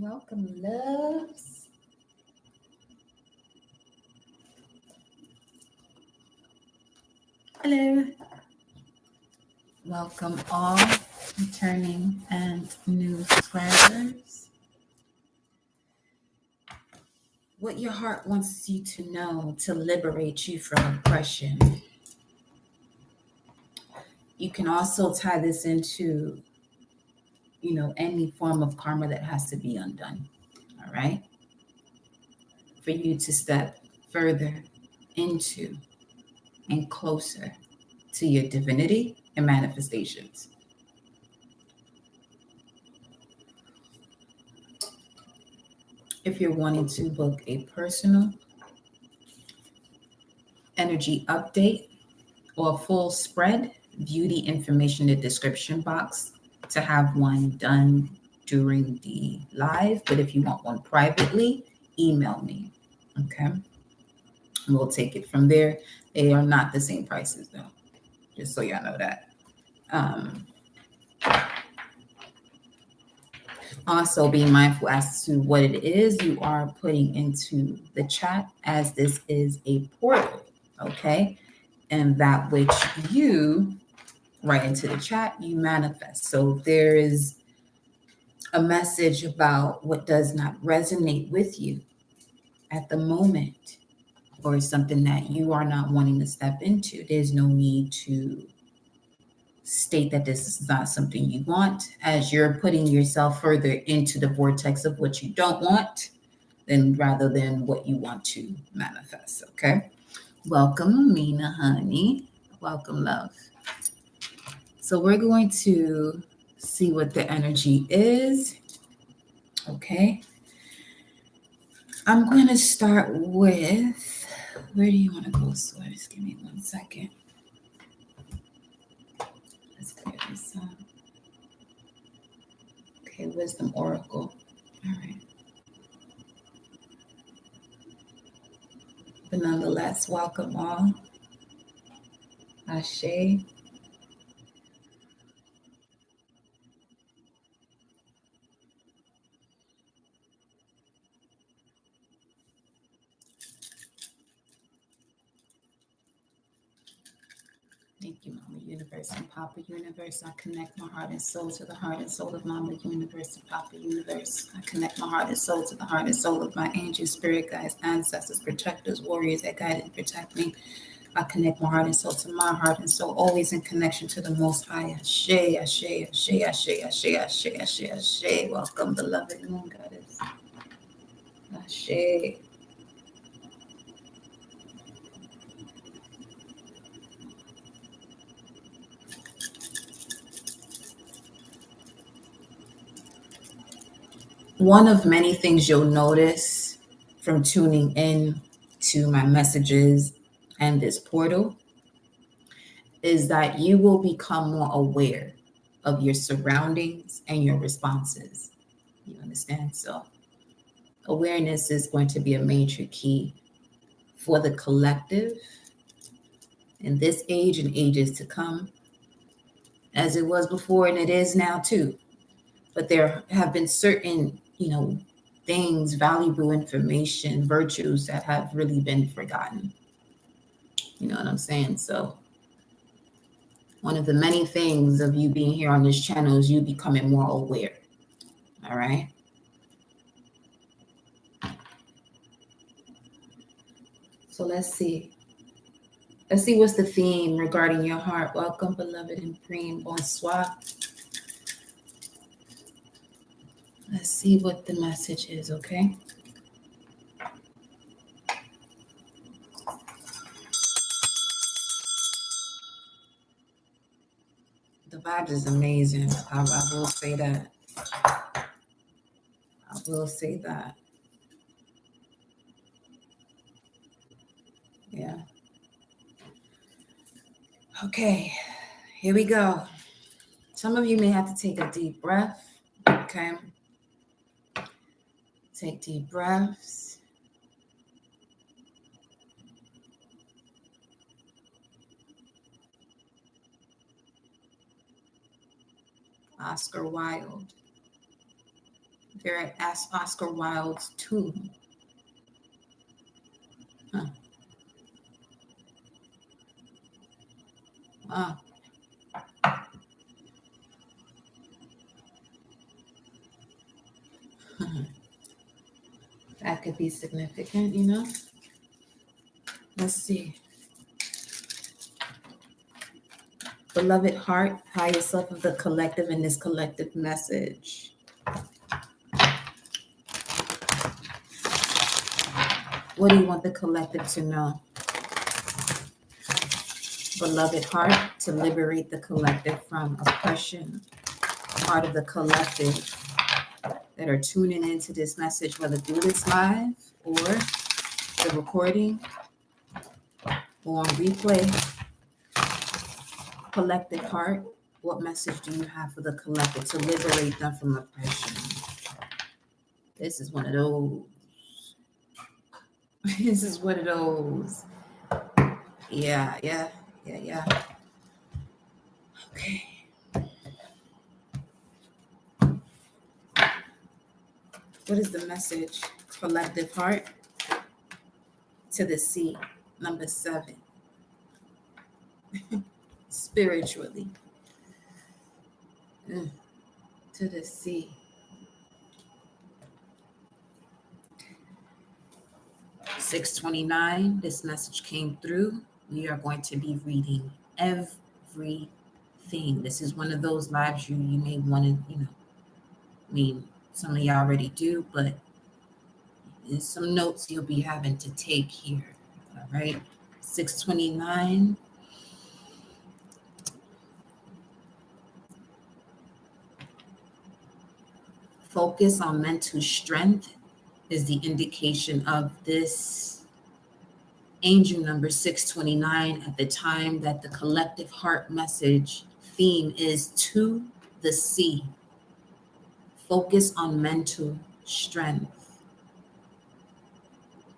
Welcome, loves. Hello. Welcome, all returning and new subscribers. What your heart wants you to know to liberate you from oppression. You can also tie this into, any form of karma that has to be undone. All right. For you to step further into and closer to your divinity and manifestations. If you're wanting to book a personal energy update or a full spread, view the information in the description box to have one done during the live. But if you want one privately, email me. Okay. And we'll take it from there. They are not the same prices though, just so y'all know that. Also be mindful as to what it is you are putting into the chat, as this is a portal, okay? And that which you write into the chat, you manifest. So if there is a message about what does not resonate with you at the moment, or something that you are not wanting to step into, there's no need to state that this is not something you want, as you're putting yourself further into the vortex of what you don't want than rather than what you want to manifest. Okay. Welcome, Amina, honey. Welcome, love. So we're going to see what the energy is. Okay. I'm going to start with, where do you want to go, Source? Give me 1 second. Let's clear this up. Okay, Wisdom Oracle. All right. But nonetheless, welcome all. Ashe. Thank you, Mama Universe and Papa Universe. I connect my heart and soul to the heart and soul of Mama Universe and Papa Universe. I connect my heart and soul to the heart and soul of my angels, spirit guides, ancestors, protectors, warriors that guide and protect me. I connect my heart and soul to my heart and soul, always in connection to the Most High. Ashe, Ashe, Ashe, Ashe, Ashe, Ashe, Ashe, Ashe. Welcome, beloved Moon Goddess. Ashe. One of many things you'll notice from tuning in to my messages and this portal is that you will become more aware of your surroundings and your responses. You understand? So awareness is going to be a major key for the collective in this age and ages to come, as it was before and it is now too. But there have been certain, things, valuable information, virtues that have really been forgotten. You know what I'm saying? So one of the many things of you being here on this channel is you becoming more aware. All right. So let's see. Let's see what's the theme regarding your heart. Welcome, beloved and prime. Bonsoir. Let's see what the message is, okay? The vibes is amazing. I will say that. I will say that. Yeah. Okay, here we go. Some of you may have to take a deep breath, okay? Take deep breaths. Oscar Wilde, They're at Oscar Wilde's tomb. Huh. Wow. That could be significant, you know? Let's see. Beloved heart, higher self of the collective in this collective message. What do you want the collective to know? Beloved heart, to liberate the collective from oppression. Part of the collective that are tuning into this message, whether through this live or the recording or on replay. Collective heart, what message do you have for the collective to liberate them from oppression? This is one of those. This is one of those. Yeah. Okay. What is the message? Collective heart to the sea. Number 7. Spiritually. To the sea. 629. This message came through. We are going to be reading everything. This is one of those lives you may want to, some of y'all already do, but there's some notes you'll be having to take here. All right. 629. Focus on mental strength is the indication of this angel number 629 at the time that the collective heart message theme is to the sea. Focus on mental strength.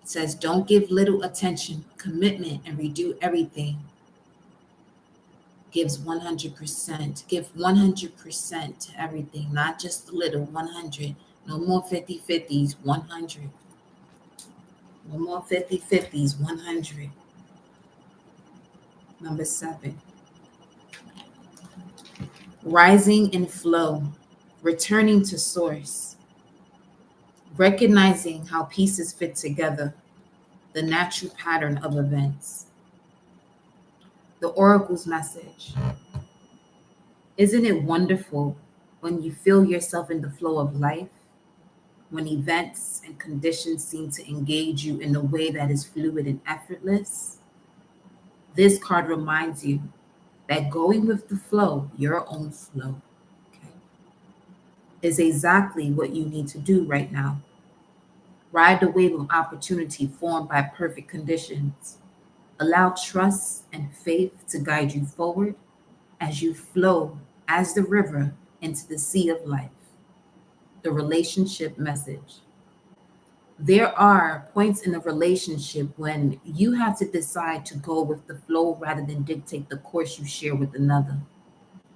It says, don't give little attention, commitment, and redo everything. Gives 100%. Give 100% to everything, not just a little, 100. No more 50-50s, 100. No more 50-50s, 100. Number 7. Rising in flow, returning to source, recognizing how pieces fit together, the natural pattern of events. The oracle's message. Isn't it wonderful when you feel yourself in the flow of life, when events and conditions seem to engage you in a way that is fluid and effortless? This card reminds you that going with the flow, your own flow, okay, is exactly what you need to do right now. Ride the wave of opportunity formed by perfect conditions. Allow trust and faith to guide you forward as you flow as the river into the sea of life. The relationship message. There are points in a relationship when you have to decide to go with the flow rather than dictate the course you share with another.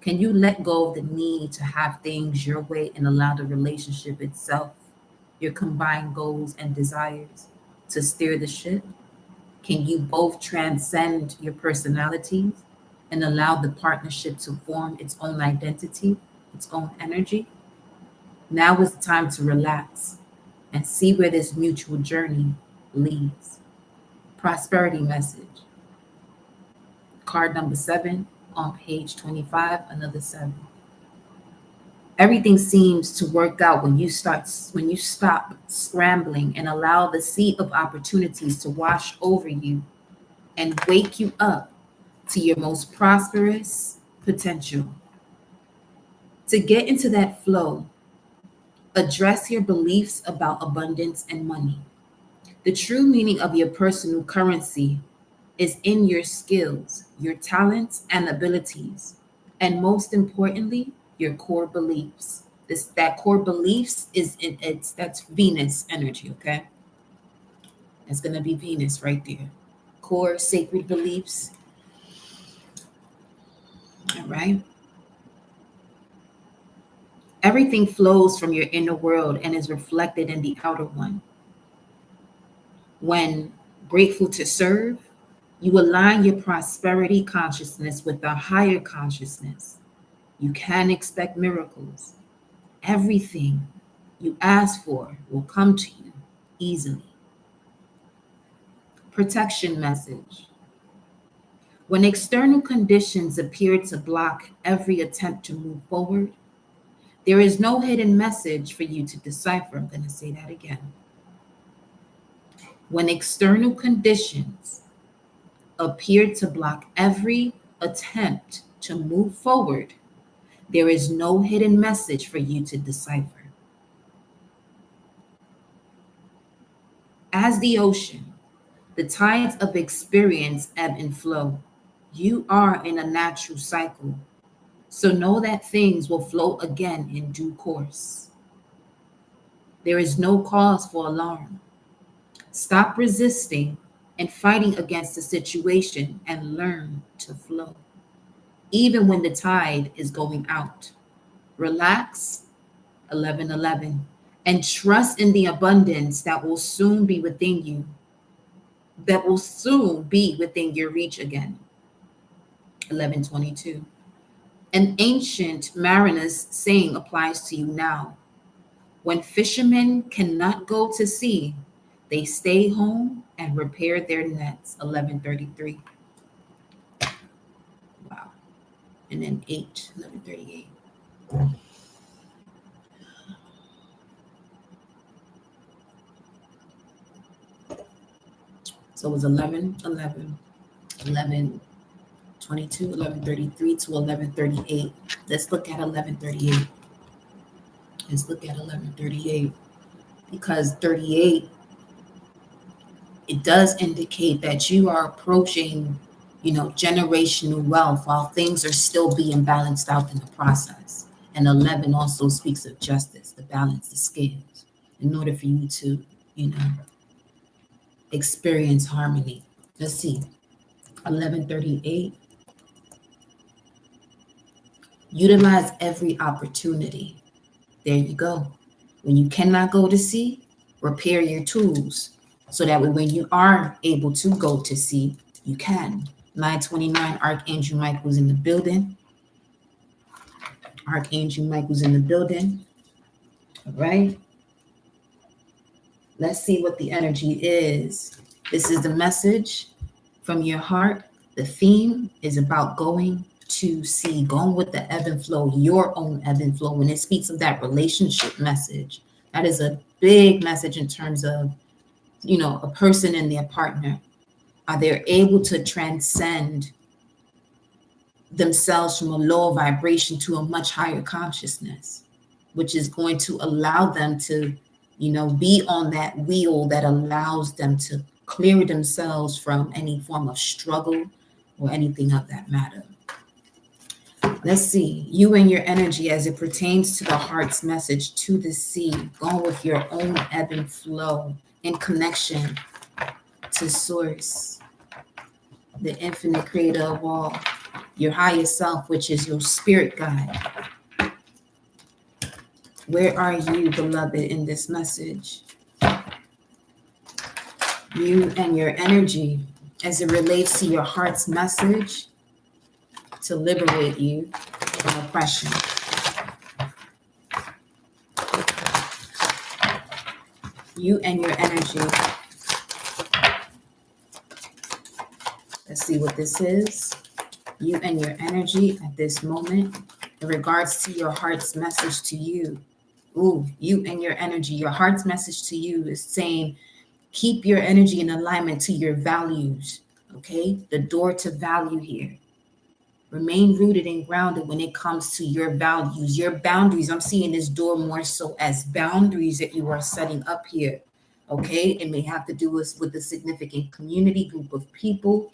Can you let go of the need to have things your way and allow the relationship itself, your combined goals and desires, to steer the ship? Can you both transcend your personalities and allow the partnership to form its own identity, its own energy? Now is the time to relax and see where this mutual journey leads. Prosperity message. Card number 7 on page 25, another 7. Everything seems to work out when you stop scrambling and allow the sea of opportunities to wash over you and wake you up to your most prosperous potential. To get into that flow, address your beliefs about abundance and money. The true meaning of your personal currency is in your skills, your talents and abilities, and most importantly, your core beliefs. That core beliefs that's Venus energy, okay? It's gonna be Venus right there. Core sacred beliefs. All right. Everything flows from your inner world and is reflected in the outer one. When grateful to serve, you align your prosperity consciousness with a higher consciousness. You can expect miracles. Everything you ask for will come to you easily. Protection message. When external conditions appear to block every attempt to move forward, there is no hidden message for you to decipher. I'm going to say that again. When external conditions appear to block every attempt to move forward, there is no hidden message for you to decipher. As the ocean, the tides of experience ebb and flow. You are in a natural cycle, so know that things will flow again in due course. There is no cause for alarm. Stop resisting and fighting against the situation and learn to flow. Even when the tide is going out, relax, 11:11, and trust in the abundance that will soon be within you, that will soon be within your reach again. 11:22. An ancient mariner's saying applies to you now. When fishermen cannot go to sea, they stay home and repair their nets. 11:33. Wow. And then 11:38. So it was 11:11, 11:22, 11:33 to 11:38. Let's look at 11:38. Let's look at 11:38, because 38, it does indicate that you are approaching, generational wealth while things are still being balanced out in the process. And 11 also speaks of justice, the balance, the scales, in order for you to, experience harmony. Let's see. 11:38. Utilize every opportunity. There you go. When you cannot go to sea, repair your tools so that when you are able to go to sea, you can. 9:29, Archangel Michael's in the building. Archangel Michael's in the building. All right. Let's see what the energy is. This is the message from your heart. The theme is about going to sea, going with the ebb and flow, your own ebb and flow. When it speaks of that relationship message, that is a big message in terms of, a person and their partner. Are they able to transcend themselves from a lower vibration to a much higher consciousness, which is going to allow them to, be on that wheel that allows them to clear themselves from any form of struggle or anything of that matter. Let's see, you and your energy as it pertains to the heart's message to the sea, going with your own ebb and flow in connection to source, the infinite creator of all, your higher self, which is your spirit guide. Where are you, beloved, in this message? You and your energy as it relates to your heart's message to liberate you from oppression. You and your energy. Let's see what this is. You and your energy at this moment in regards to your heart's message to you. Ooh, you and your energy. Your heart's message to you is saying, keep your energy in alignment to your values, okay? The door to value here. Remain rooted and grounded when it comes to your values, your boundaries. I'm seeing this door more so as boundaries that you are setting up here, okay? It may have to do with a significant community group of people.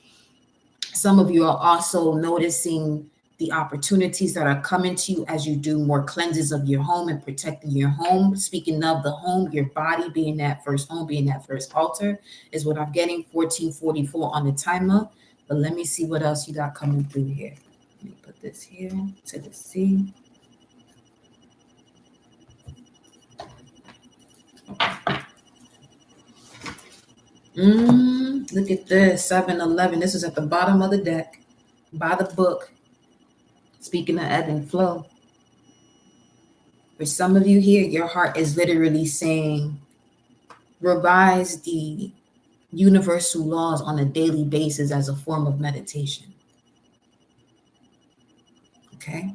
Some of you are also noticing the opportunities that are coming to you as you do more cleanses of your home and protecting your home. Speaking of the home, your body being that first home, being that first altar is what I'm getting. 1444 on the timer. But let me see what else you got coming through here. Let me put this here to the sea. Look at this, 7-11. This is at the bottom of the deck, by the book. Speaking of ebb and flow. For some of you here, your heart is literally saying, revise the universal laws on a daily basis as a form of meditation. Okay?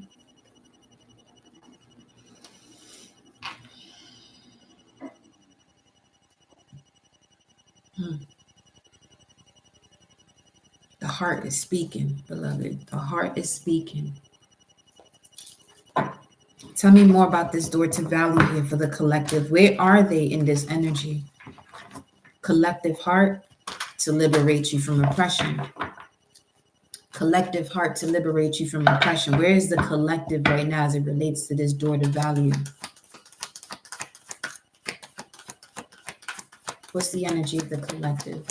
The heart is speaking, beloved. The heart is speaking. Tell me more about this door to value here for the collective. Where are they in this energy? Collective heart to liberate you from oppression. Collective heart to liberate you from oppression. Where is the collective right now as it relates to this door to value? What's the energy of the collective?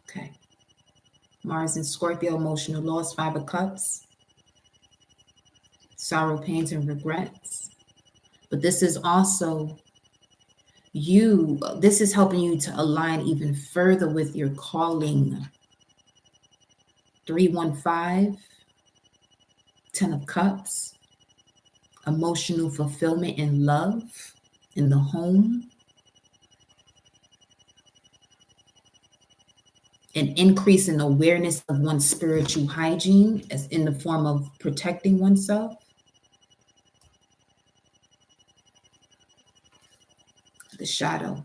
Okay. Mars and Scorpio, emotional loss, 5 of Cups. Sorrow, pains, and regrets. But this is also you, this is helping you to align even further with your calling. 315, 10 of Cups, emotional fulfillment and love in the home. An increase in awareness of one's spiritual hygiene as in the form of protecting oneself. The shadow.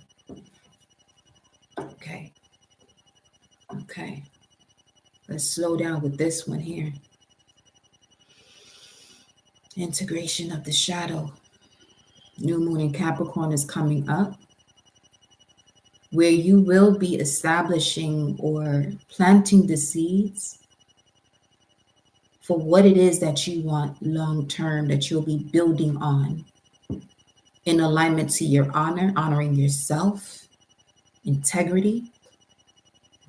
Okay. Okay. Let's slow down with this one here. Integration of the shadow. New moon in Capricorn is coming up, where you will be establishing or planting the seeds for what it is that you want long term, that you'll be building on in alignment to your honor, honoring yourself, integrity,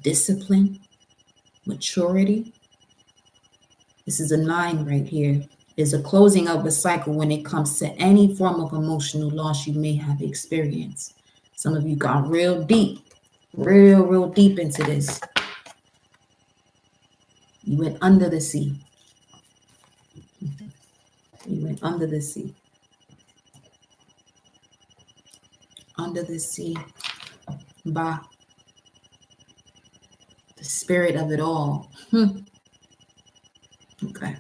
discipline, maturity. This is a 9 right here. Is a closing of a cycle when it comes to any form of emotional loss you may have experienced. Some of you got real deep, real deep into this. You went under the sea. You went under the sea. Under the sea. Ba. The spirit of it all. Okay.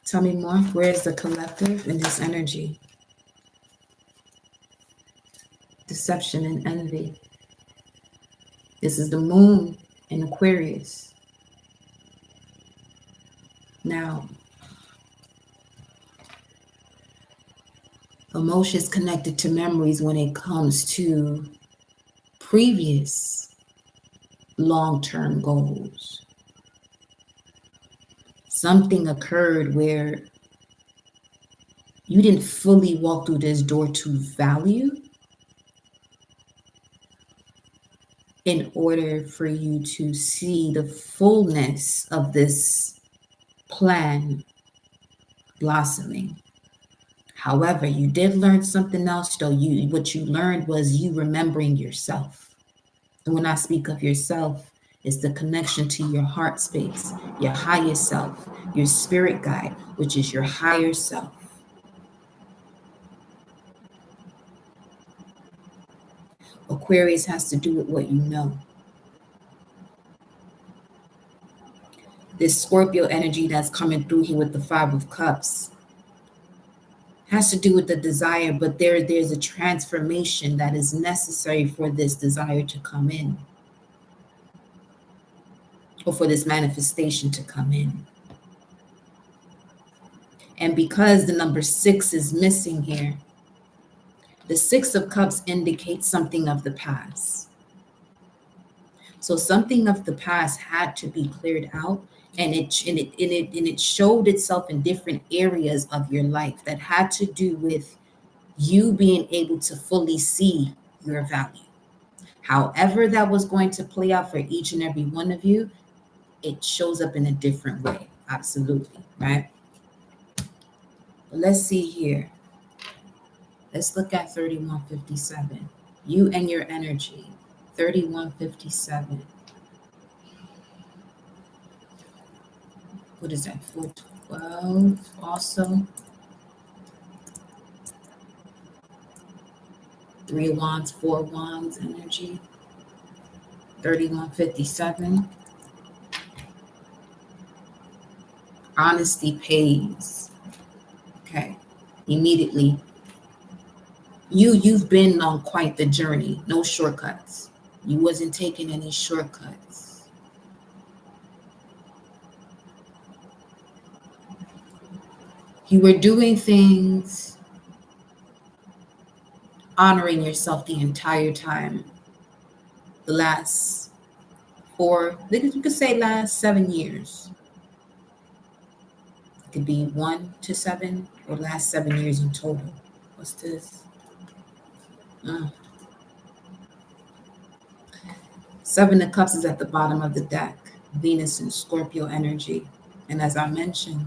Tell me more. Where's the collective in this energy? Deception and envy. This is the moon in Aquarius. Now, emotions connected to memories when it comes to previous long-term goals. Something occurred where you didn't fully walk through this door to value in order for you to see the fullness of this plan blossoming. However, you did learn something else though. What you learned was you remembering yourself. And when I speak of yourself, it's the connection to your heart space, your higher self, your spirit guide, which is your higher self. Aquarius has to do with what you know. This Scorpio energy that's coming through here with the 5 of Cups has to do with the desire, but there's a transformation that is necessary for this desire to come in, or for this manifestation to come in. And because the number 6 is missing here, the 6 of Cups indicates something of the past. So something of the past had to be cleared out, and it showed itself in different areas of your life that had to do with you being able to fully see your value. However that was going to play out for each and every one of you, it shows up in a different way. Absolutely, right? But let's see here. Let's look at 3157. You and your energy. 3157. What is that? 412 also. 3 of Wands, 4 of Wands energy. 3157. Honesty pays. Okay. Immediately. You've been on quite the journey. No shortcuts. You wasn't taking any shortcuts. You were doing things, honoring yourself the entire time. The last you could say last 7 years. It could be 1 to 7 or last 7 years in total. What's this? 7 of Cups is at the bottom of the deck. Venus and Scorpio energy. And as I mentioned,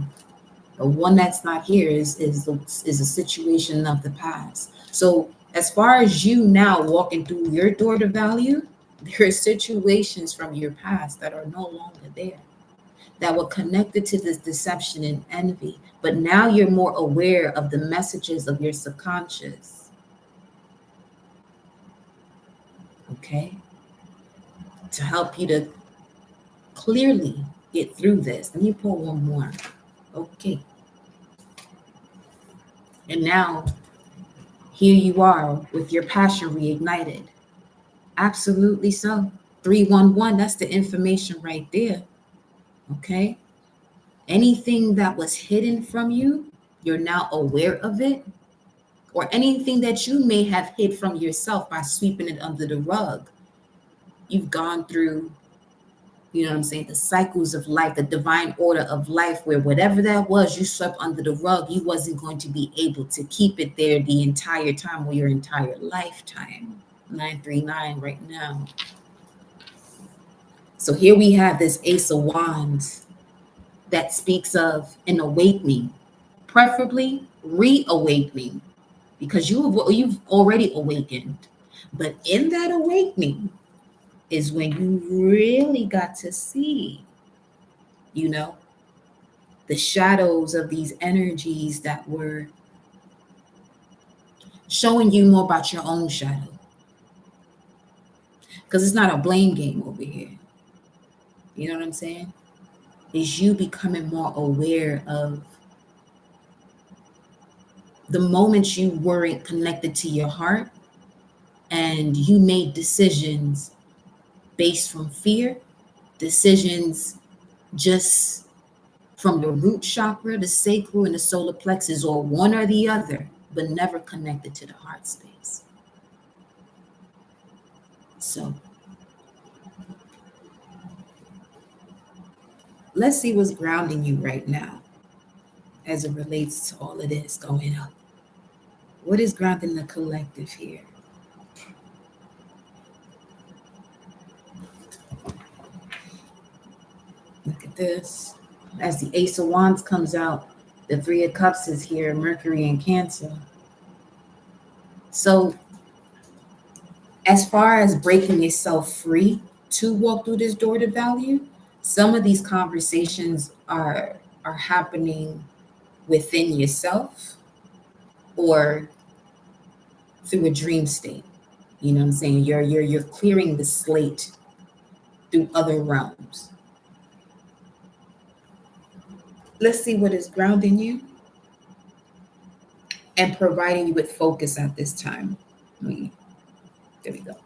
the one that's not here is a situation of the past. So as far as you now walking through your door to value, there are situations from your past that are no longer there, that were connected to this deception and envy. But now you're more aware of the messages of your subconscious. Okay? To help you to clearly get through this. Let me pull one more. Okay. And now, here you are with your passion reignited. Absolutely so. 311, that's the information right there. Okay? Anything that was hidden from you, you're now aware of it. Or anything that you may have hid from yourself by sweeping it under the rug. You've gone through, you know what I'm saying, the cycles of life, the divine order of life, where whatever that was you swept under the rug, you wasn't going to be able to keep it there the entire time or your entire lifetime. 939 right now. So here we have this Ace of Wands that speaks of an awakening, preferably reawakening, because you've already awakened. But in that awakening is when you really got to see, you know, the shadows of these energies that were showing you more about your own shadow. Because it's not a blame game over here. You know what I'm saying? Is you becoming more aware of the moments you weren't connected to your heart and you made decisions based from fear, decisions just from the root chakra, the sacral, and the solar plexus, or one or the other, but never connected to the heart space. So let's see what's grounding you right now as it relates to all of this going up. What is grounding the collective here? Look at this. As the Ace of Wands comes out, the 3 of Cups is here, Mercury and Cancer. So as far as breaking yourself free to walk through this door to value, some of these conversations are happening within yourself or through a dream state. You know what I'm saying? You're clearing the slate through other realms. Let's see what is grounding you and providing you with focus at this time. There we go.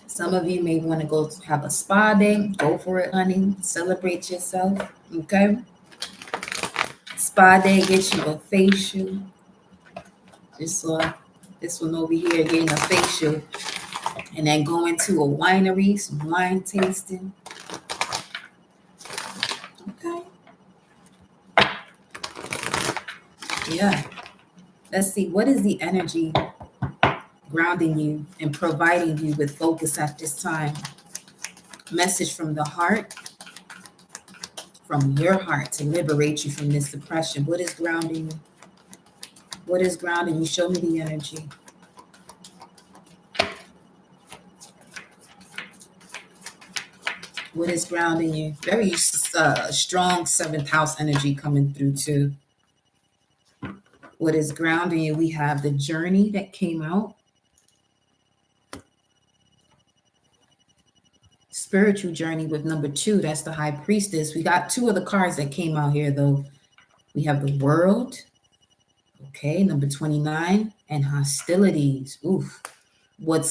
Some of you may want to go have a spa day. Go for it, honey. Celebrate yourself. Okay. Spa day, get you a facial. Just saw this one over here getting a facial. And then going to a winery, some wine tasting. Okay. Yeah. Let's see. What is the energy grounding you and providing you with focus at this time? Message from the heart from your heart to liberate you from this depression. What is grounding you? What is grounding you? Show me the energy. What is grounding you? Very strong seventh house energy coming through too. What is grounding you? We have the journey that came out. Spiritual journey with number 2. That's the high priestess. We got 2 of the cards that came out here though. We have the world. Okay, number 29, and hostilities. Oof. What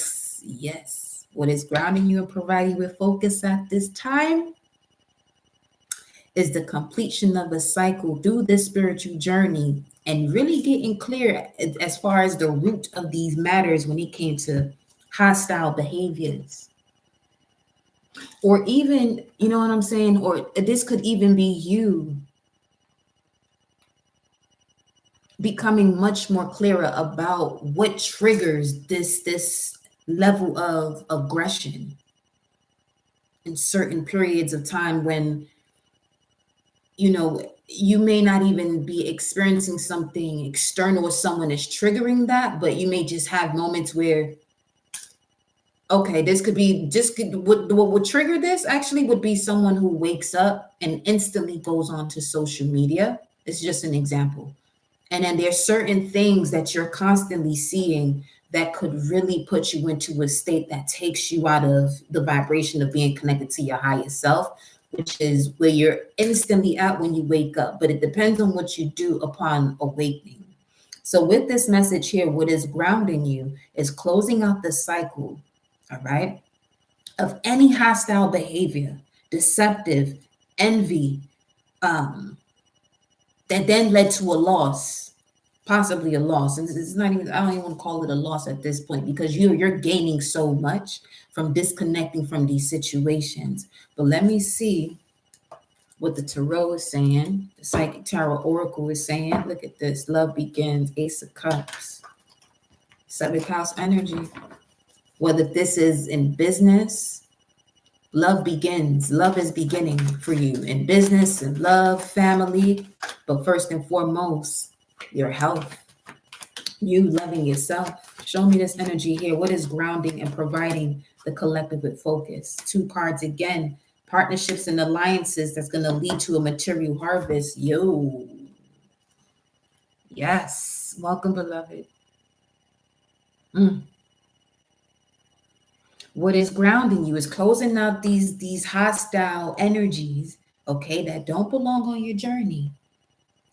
is grounding you and providing you with focus at this time is the completion of a cycle through this spiritual journey and really getting clear as far as the root of these matters when it came to hostile behaviors. Or even, you know what I'm saying? Or this could even be you becoming much more clearer about what triggers this level of aggression in certain periods of time when, you know, you may not even be experiencing something external or someone is triggering that, but you may just have moments where, okay, this could be what would trigger this actually would be someone who wakes up and instantly goes onto social media. It's just an example. And then there's certain things that you're constantly seeing that could really put you into a state that takes you out of the vibration of being connected to your highest self, which is where you're instantly at when you wake up. But it depends on what you do upon awakening. So with this message here, what is grounding you is closing out the cycle, all right, of any hostile behavior, deceptive, envy, that then led to a loss, possibly a loss. And it's not even, I don't even want to call it a loss at this point because you're gaining so much from disconnecting from these situations. But let me see what the Tarot is saying. The Psychic Tarot Oracle is saying. Look at this. Love begins. Ace of Cups. 7th house energy. Whether this is in business, love begins. Love is beginning for you in business and love, family, but first and foremost, your health, you loving yourself. Show me this energy here. What is grounding and providing the collective with focus? 2 cards again. Partnerships and alliances that's going to lead to a material harvest. Yo. Yes. Welcome, beloved. What is grounding you is closing out these hostile energies, okay, that don't belong on your journey.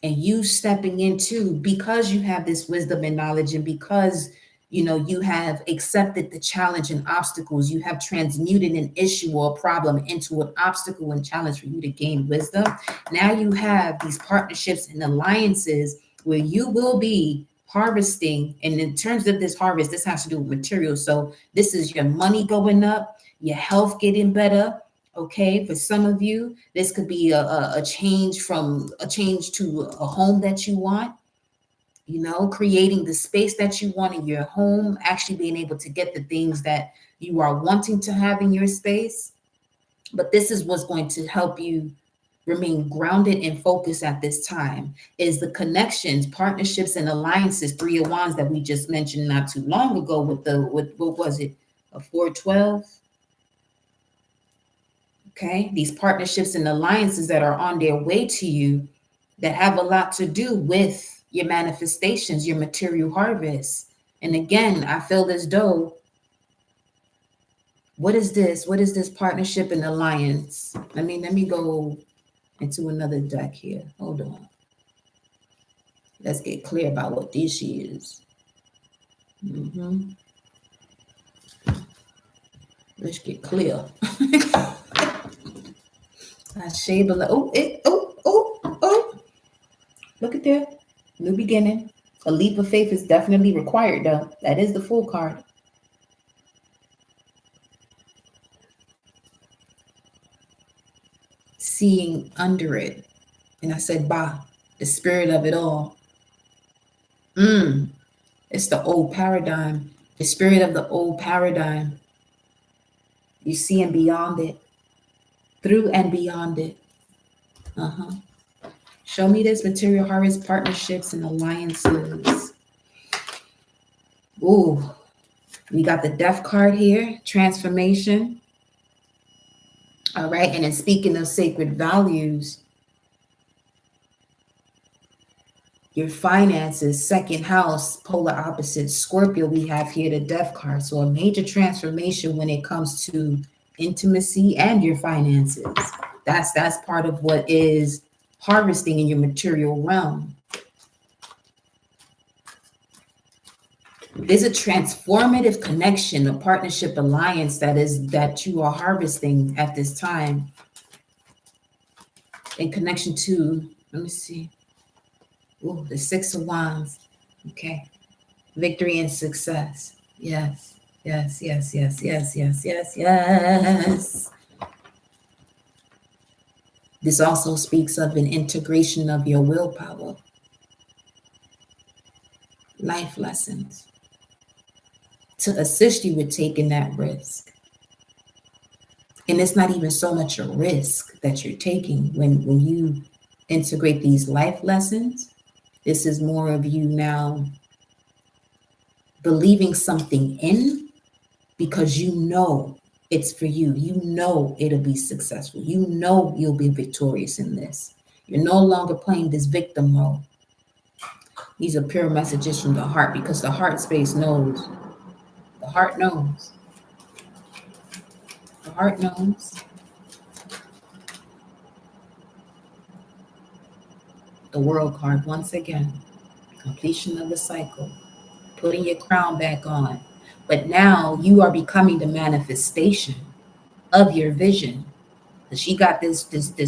And you stepping into, because you have this wisdom and knowledge, and because, you know, you have accepted the challenge and obstacles, you have transmuted an issue or a problem into an obstacle and challenge for you to gain wisdom. Now you have these partnerships and alliances where you will be harvesting. And in terms of this harvest, this has to do with material. So this is your money going up, your health getting better. Okay, for some of you, this could be a change to a home that you want, you know, creating the space that you want in your home, actually being able to get the things that you are wanting to have in your space. But this is what's going to help you remain grounded and focused at this time, is the connections, partnerships, and alliances, 3 of Wands that we just mentioned not too long ago with what was it, a 412? Okay, these partnerships and alliances that are on their way to you that have a lot to do with your manifestations, your material harvest. And again, I feel as though, what is this? What is this partnership and alliance? Let me go into another deck here. Hold on. Let's get clear about what this is. Let's get clear. Look at there. New beginning. A leap of faith is definitely required, though. That is the Fool card. Seeing under it. And I said, bah, the spirit of it all. It's the old paradigm. The spirit of the old paradigm. You seeing beyond it. Through and beyond it. Show me this material harvest partnerships and alliances. Ooh, we got the death card here, transformation. All right, and then speaking of sacred values, your finances, second house, polar opposite, Scorpio, we have here the death card. So a major transformation when it comes to intimacy and your finances. That's part of what is harvesting in your material realm. There's a transformative connection, a partnership alliance that you are harvesting at this time in connection to, let me see. Ooh, the Six of Wands. Okay. Victory and success. Yes. Yes, yes, yes, yes, yes, yes, yes. This also speaks of an integration of your willpower. Life lessons to assist you with taking that risk. And it's not even so much a risk that you're taking when you integrate these life lessons. This is more of you now believing something in because you know it's for you. You know it'll be successful. You know you'll be victorious in this. You're no longer playing this victim role. These are pure messages from the heart because the heart space knows. The heart knows. The heart knows. The world card once again. Completion of the cycle. Putting your crown back on. But now you are becoming the manifestation of your vision. She got this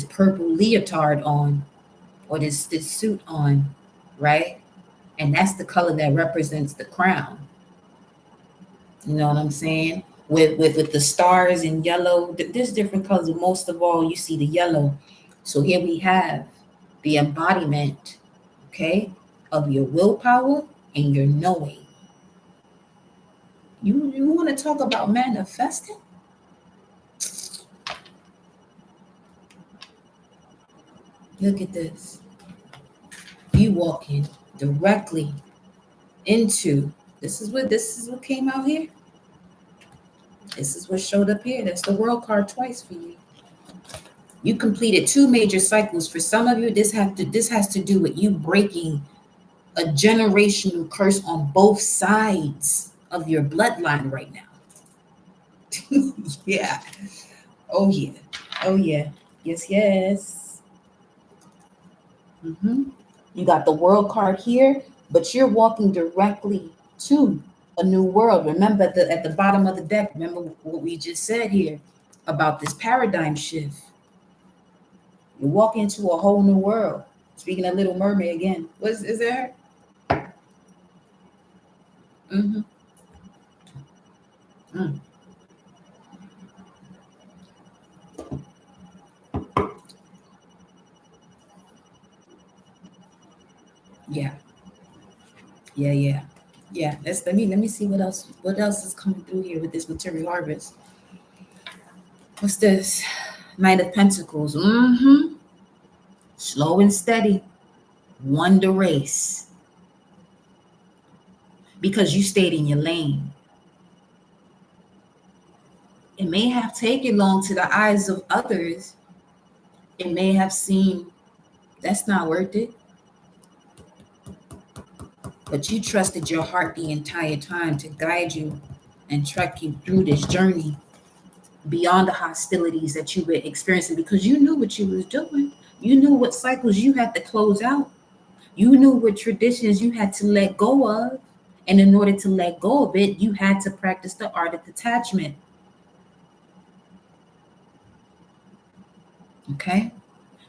purple leotard on, or this suit on, right? And that's the color that represents the crown. You know what I'm saying? With the stars in yellow, there's different colors. Most of all, you see the yellow. So here we have the embodiment, okay, of your willpower and your knowing. You want to talk about manifesting? Look at this. You walking directly into this is what came out here. This is what showed up here. That's the world card twice for you. You completed 2 major cycles. For some of you, this has to do with you breaking a generational curse on both sides of your bloodline right now. Yeah. Oh yeah. Oh yeah. Yes, yes. You got the world card here, but you're walking directly to a new world. Remember at the bottom of the deck, remember what we just said here about this paradigm shift. You walk into a whole new world. Speaking of Little Mermaid again. Is there? Mm-hmm. Mm. Yeah. Yeah, yeah. Yeah. Let me see what else is coming through here with this material harvest. What's this? Knight of Pentacles. Mm-hmm. Slow and steady. Won the race. Because you stayed in your lane. It may have taken long to the eyes of others. It may have seemed that's not worth it. But you trusted your heart the entire time to guide you and track you through this journey beyond the hostilities that you were experiencing because you knew what you was doing. You knew what cycles you had to close out. You knew what traditions you had to let go of. And in order to let go of it, you had to practice the art of detachment. Okay?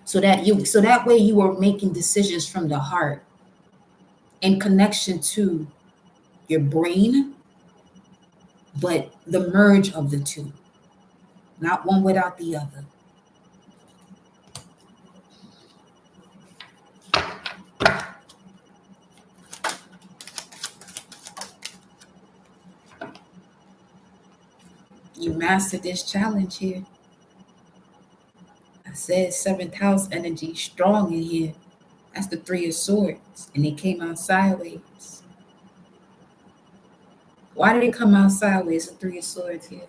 So that way you were making decisions from the heart in connection to your brain, but the merge of the two, not one without the other. You mastered this challenge here. I said seventh house energy strong in here. That's the Three of Swords. And it came out sideways. Why did it come out sideways? The Three of Swords here.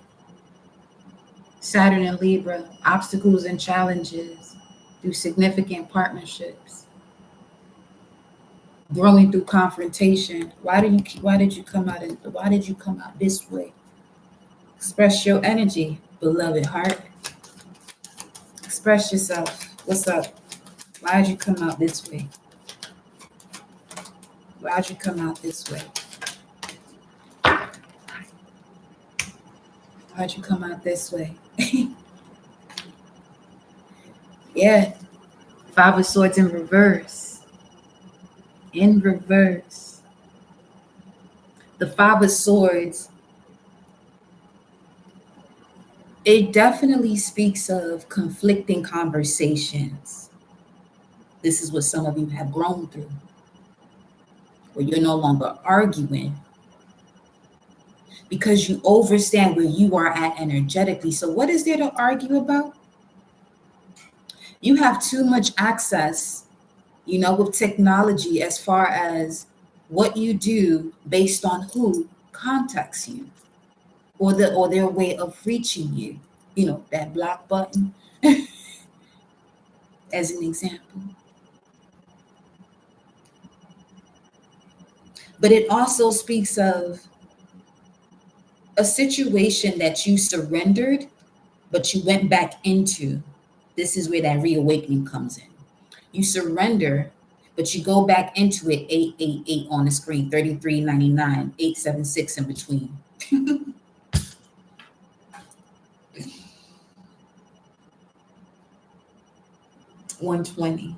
Saturn and Libra, obstacles and challenges through significant partnerships. Growing through confrontation. Why did you come out this way? Express your energy, beloved heart. Express yourself. What's up? Why'd you come out this way? Why'd you come out this way? Why'd you come out this way? Yeah. Five of Swords in reverse. In reverse. The Five of Swords, it definitely speaks of conflicting conversations. This is what some of you have grown through, where you're no longer arguing because you understand where you are at energetically. So what is there to argue about? You have too much access, with technology as far as what you do based on who contacts you or their way of reaching you. That block button as an example. But it also speaks of a situation that you surrendered, but you went back into. This is where that reawakening comes in. You surrender, but you go back into it. 888 on the screen, 3399, 876 in between. 120.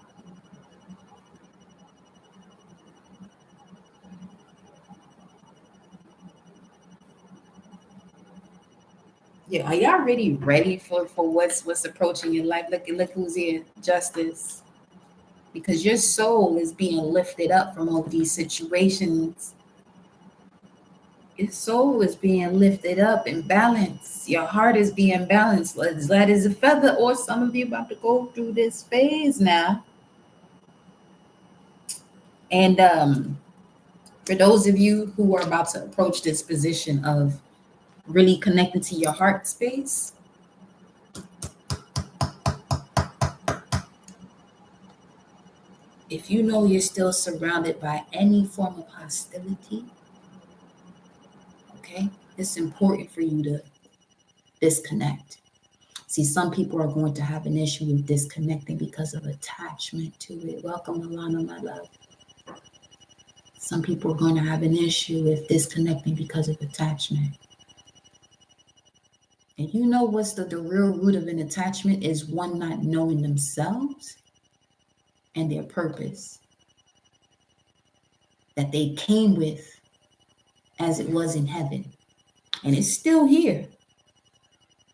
Yeah, are y'all really ready for what's approaching your life? Look who's here, Justice. Because your soul is being lifted up from all these situations. Your soul is being lifted up in balance. Your heart is being balanced. Light as a feather, or some of you about to go through this phase now. And for those of you who are about to approach this position of really connecting to your heart space, if you know you're still surrounded by any form of hostility, okay, it's important for you to disconnect. See, some people are going to have an issue with disconnecting because of attachment to it. Welcome, Alana, my love. Some people are going to have an issue with disconnecting because of attachment. And you know what's the real root of an attachment is one not knowing themselves and their purpose that they came with as it was in heaven. And it's still here.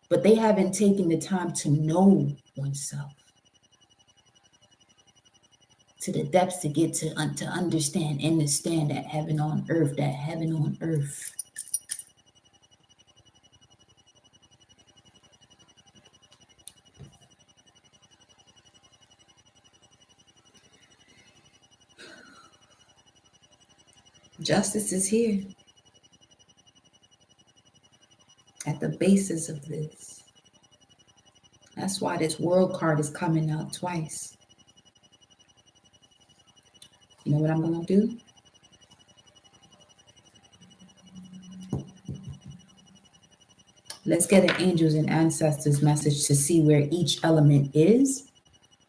But they haven't taken the time to know oneself to the depths to get to understand that heaven on earth. Justice is here at the basis of this. That's why this world card is coming out twice. You know what I'm going to do? Let's get an angels and ancestors message to see where each element is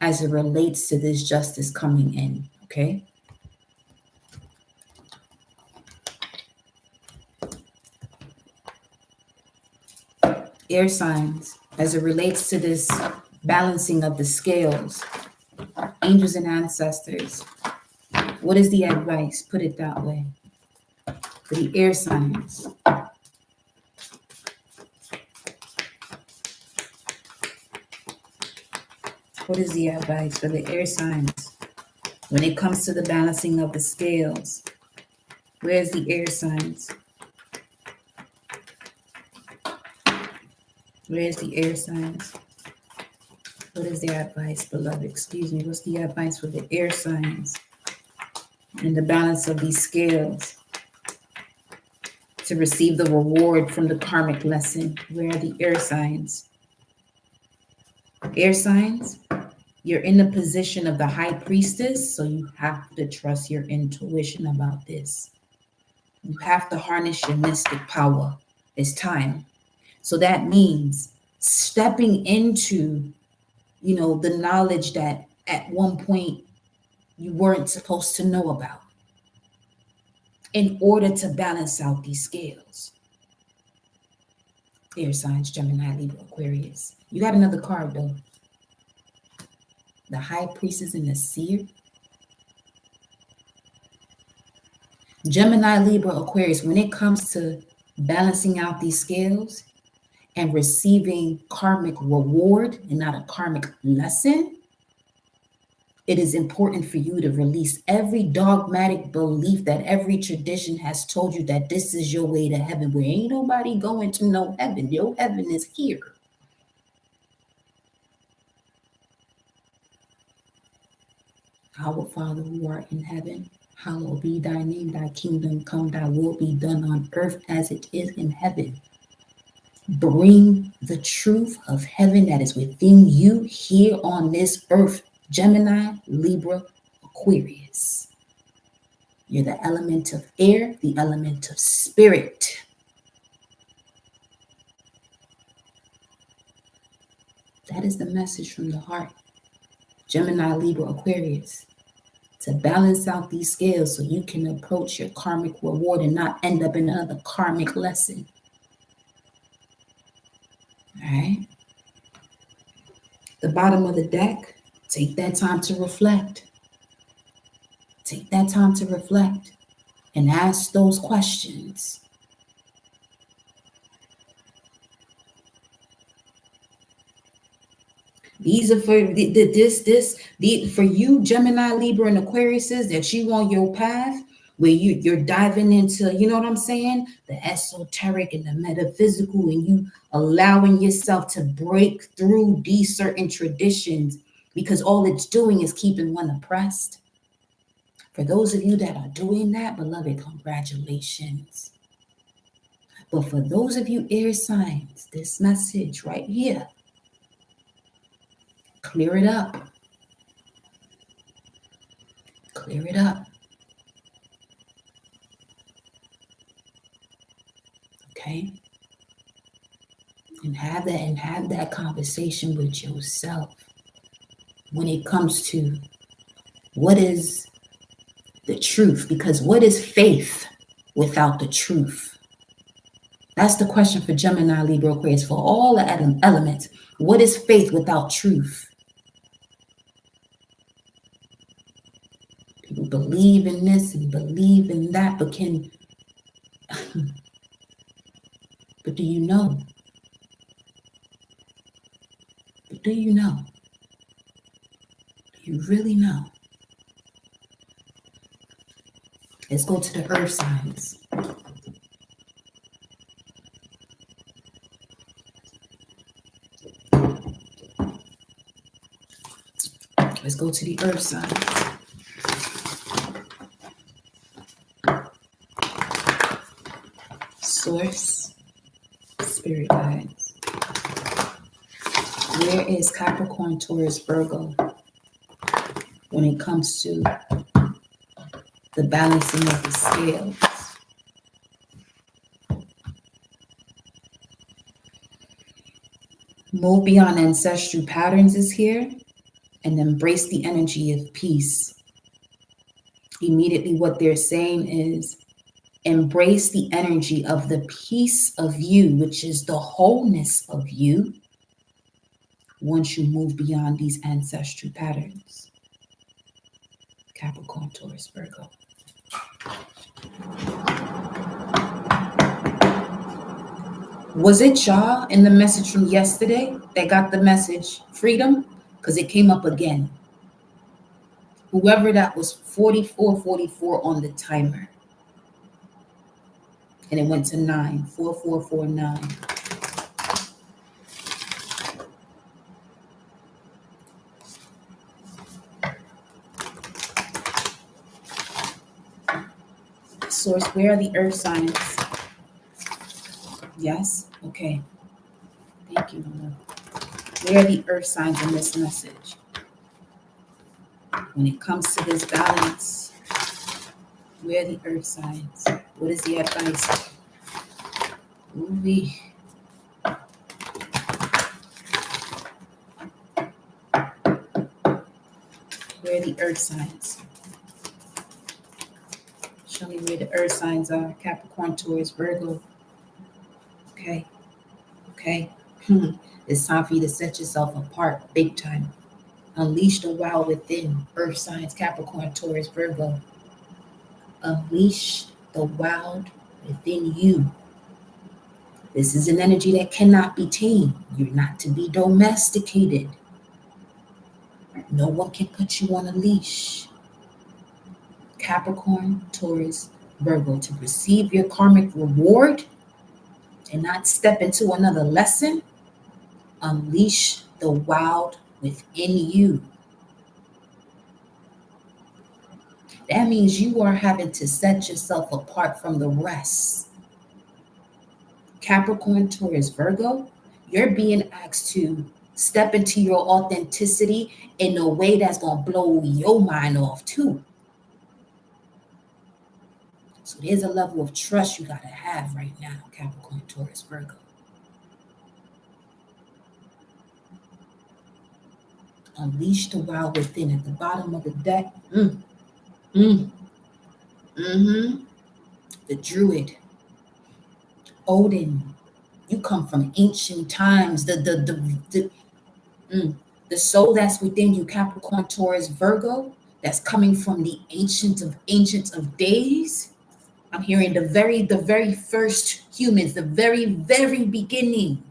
as it relates to this justice coming in, okay? Air signs, as it relates to this balancing of the scales, angels and ancestors. What is the advice? Put it that way. For the air signs. What is the advice for the air signs when it comes to the balancing of the scales? Where's the air signs? Where's the air signs What is the advice, beloved? Excuse me. What's the advice for the air signs and the balance of these scales to receive the reward from the karmic lesson? Where are the air signs? Air signs, you're in the position of the high priestess, so you have to trust your intuition about this. You have to harness your mystic power. It's time. So that means stepping into, the knowledge that at one point you weren't supposed to know about in order to balance out these scales. Air signs, Gemini, Libra, Aquarius. You got another card though. The high priestess and the seer. Gemini, Libra, Aquarius, when it comes to balancing out these scales and receiving karmic reward and not a karmic lesson, it is important for you to release every dogmatic belief that every tradition has told you that this is your way to heaven, where ain't nobody going to no heaven. Your heaven is here. Our Father who art in heaven, hallowed be thy name, thy kingdom come, thy will be done on earth as it is in heaven. Bring the truth of heaven that is within you here on this earth. Gemini, Libra, Aquarius. You're the element of air, the element of spirit. That is the message from the heart. Gemini, Libra, Aquarius. To balance out these scales so you can approach your karmic reward and not end up in another karmic lesson. All right. The bottom of the deck, take that time to reflect. Take that time to reflect and ask those questions. These are for for you, Gemini, Libra, and Aquariuses, that you on your path where you're diving into, you know what I'm saying? The esoteric and the metaphysical, and you allowing yourself to break through these certain traditions, because all it's doing is keeping one oppressed. For those of you that are doing that, beloved, congratulations. But for those of you air signs, this message right here, clear it up. Clear it up. Okay? And have that conversation with yourself when it comes to what is the truth, because what is faith without the truth? That's the question for Gemini, Libra, Aquarius, for all the elements. What is faith without truth? People believe in this and believe in that, but but do you know? But do you know? Do you really know? Let's go to the earth signs. Let's go to the earth signs. Source, spirit guides. Where is Capricorn, Taurus, Virgo when it comes to the balancing of the scales? Move beyond ancestral patterns is here, and embrace the energy of peace. Immediately what they're saying is embrace the energy of the peace of you, which is the wholeness of you, once you move beyond these ancestral patterns. Capricorn, Taurus, Virgo. Was it y'all in the message from yesterday that got the message freedom? Because it came up again. Whoever that was, 4444 on the timer. And it went to 9, 4449. Source, where are the earth signs? Yes? Okay. Thank you, Lord. Where are the earth signs in this message? When it comes to this balance, where are the earth signs? What is the advice? Ooh-wee. Where are the earth signs? Show me where the earth signs are. Capricorn, Taurus, Virgo. Okay. Okay. It's time for you to set yourself apart big time. Unleash the wild within. Earth signs, Capricorn, Taurus, Virgo. Unleash the wild within you. This is an energy that cannot be tamed. You're not to be domesticated. No one can put you on a leash. Capricorn, Taurus, Virgo, to receive your karmic reward and not step into another lesson, unleash the wild within you. That means you are having to set yourself apart from the rest. Capricorn, Taurus, Virgo, you're being asked to step into your authenticity in a way that's going to blow your mind off too. So there's a level of trust you got to have right now, Capricorn, Taurus, Virgo. Unleash the wild within at the bottom of the deck. The Druid, Odin. You come from ancient times. The soul that's within you, Capricorn, Taurus, Virgo, that's coming from the ancients of days. I'm hearing the very first humans, the very beginning.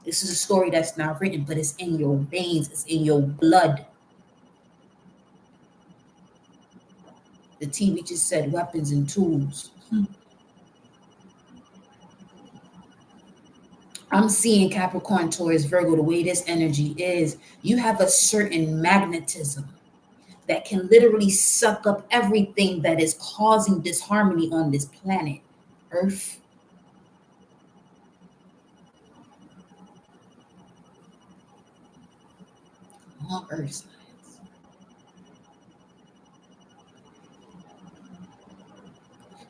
This is a story that's not written, but it's in your veins, it's in your blood. The TV just said weapons and tools. I'm seeing Capricorn, Taurus, Virgo, the way this energy is, you have a certain magnetism that can literally suck up everything that is causing disharmony on this planet, Earth. All Earth signs.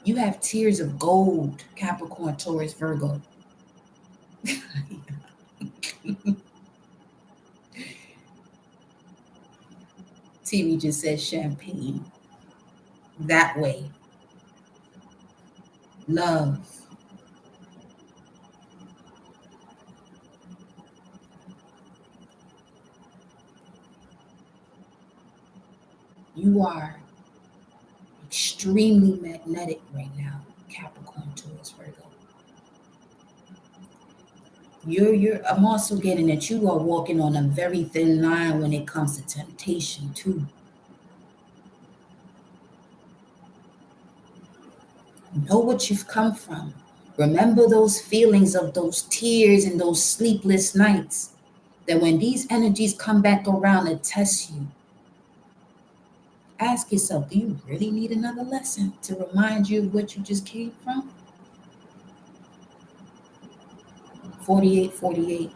You have tears of gold, Capricorn, Taurus, Virgo. TV just says champagne. That way. Love. You are extremely magnetic right now, Capricorn, Taurus, Virgo. I'm also getting that you are walking on a very thin line when it comes to temptation too. Know what you've come from. Remember those feelings of those tears and those sleepless nights. That when these energies come back around to test you, ask yourself, do you really need another lesson to remind you of what you just came from? 48.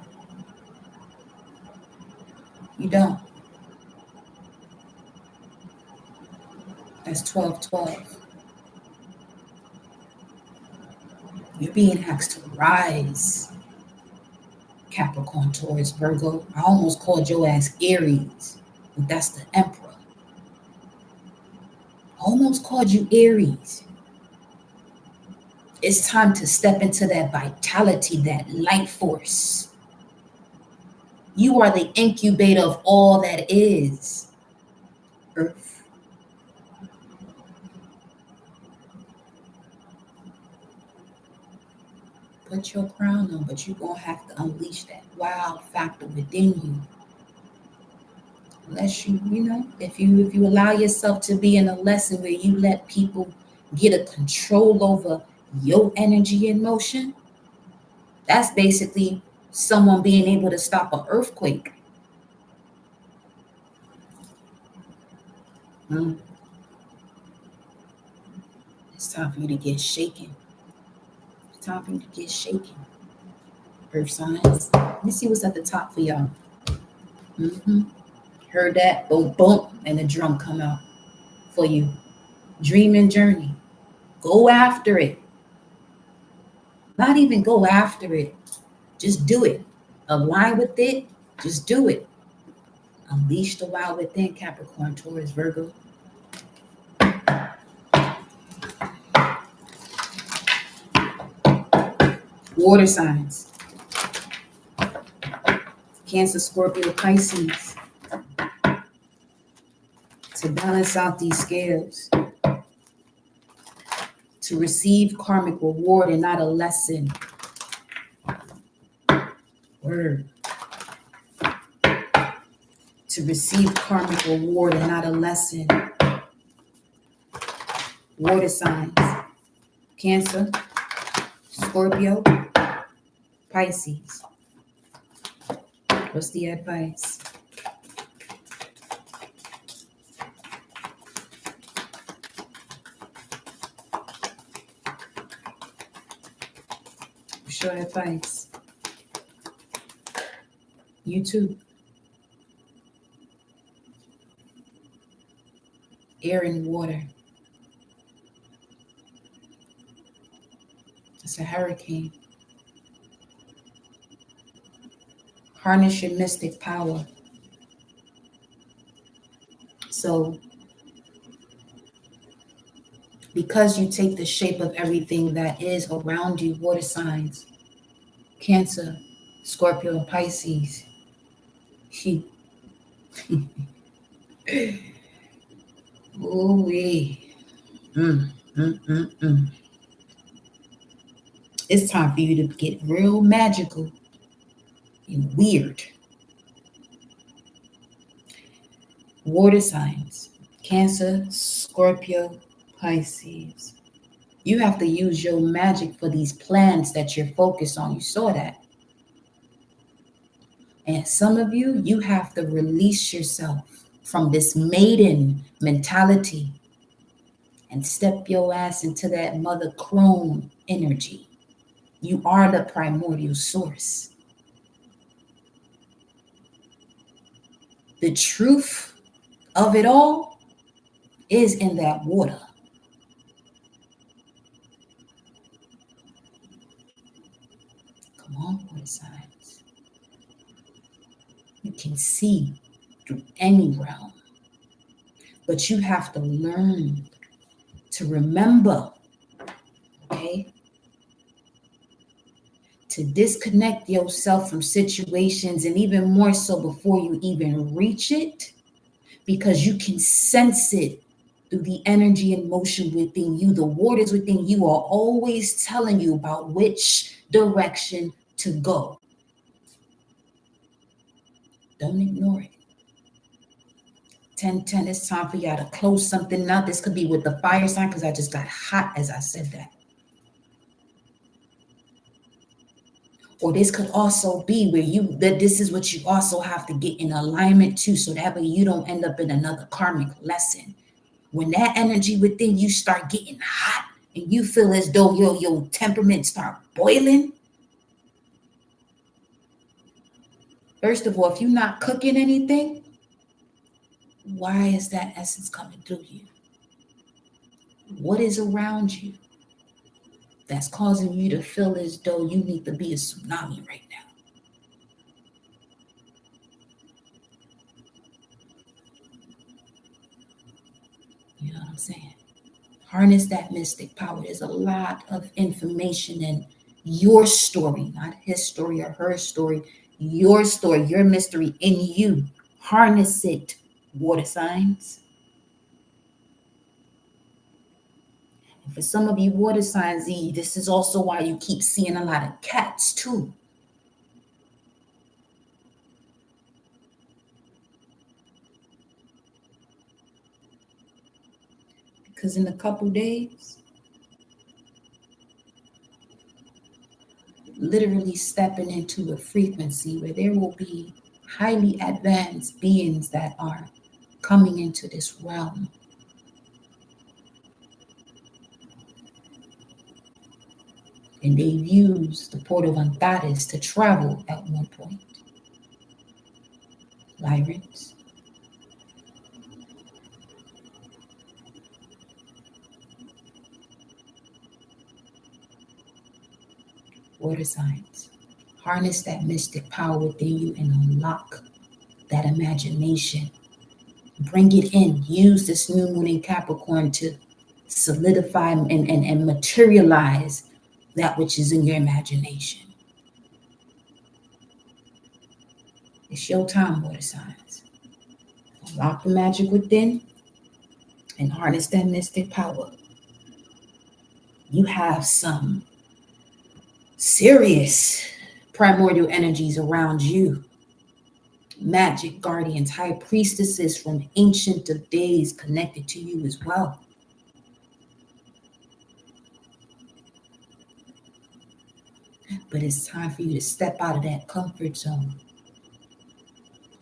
You don't. That's 12. You're being asked to rise, Capricorn, Taurus, Virgo. I almost called your ass Aries, but that's the Emperor. I almost called you Aries. It's time to step into that vitality, that light force. You are the incubator of all that is, Earth. Put your crown on, but you're going to have to unleash that wild factor within you. Unless if you allow yourself to be in a lesson where you let people get a control over your energy and motion, that's basically someone being able to stop an earthquake. It's time for you to get shaken. It's time for you to get shaken. Earth signs. Let me see what's at the top for y'all. Heard that? Boom, boom, and the drum come out for you. Dream and journey. Go after it. Not even go after it. Just do it. Align with it. Just do it. Unleash the wild within, Capricorn, Taurus, Virgo. Water signs. Cancer, Scorpio, Pisces. To balance out these scales. To receive karmic reward and not a lesson. Word. To receive karmic reward and not a lesson. Water signs. Cancer, Scorpio, Pisces. What's the advice? What's your advice? You too. Air and water. It's a hurricane. Harness your mystic power. So, because you take the shape of everything that is around you, water signs, Cancer, Scorpio, and Pisces. Ooh-wee. It's time for you to get real magical and weird. Water signs, Cancer, Scorpio, Pisces. You have to use your magic for these plans that you're focused on. You saw that. And some of you, you have to release yourself from this maiden mentality and step your ass into that mother crone energy. You are the primordial source. The truth of it all is in that water. Come on, water signs. You can see through any realm, but you have to learn to remember, okay? To disconnect yourself from situations, and even more so before you even reach it, because you can sense it through the energy and motion within you. The waters within you are always telling you about which direction to go. Don't ignore it. 10-10, it's time for y'all to close something out. This could be with the fire sign, because I just got hot as I said that. Or this could also be where this is what you also have to get in alignment to, so that way you don't end up in another karmic lesson. When that energy within you start getting hot and you feel as though your temperament start boiling. First of all, if you're not cooking anything, why is that essence coming through you? What is around you that's causing you to feel as though you need to be a tsunami right now? You know what I'm saying? Harness that mystic power. There's a lot of information in your story, not his story or her story, your story, your mystery in you. Harness it, water signs. And for some of you water signs, this is also why you keep seeing a lot of cats too. Because in a couple days, literally stepping into a frequency where there will be highly advanced beings that are coming into this realm. And they've used the Port of Antares to travel at one point. Lyrics. Water signs. Harness that mystic power within you and unlock that imagination. Bring it in. Use this new moon in Capricorn to solidify and materialize that which is in your imagination. It's your time, water signs. Unlock the magic within and harness that mystic power. You have some serious primordial energies around you. Magic guardians, high priestesses from ancient of days connected to you as well. But it's time for you to step out of that comfort zone.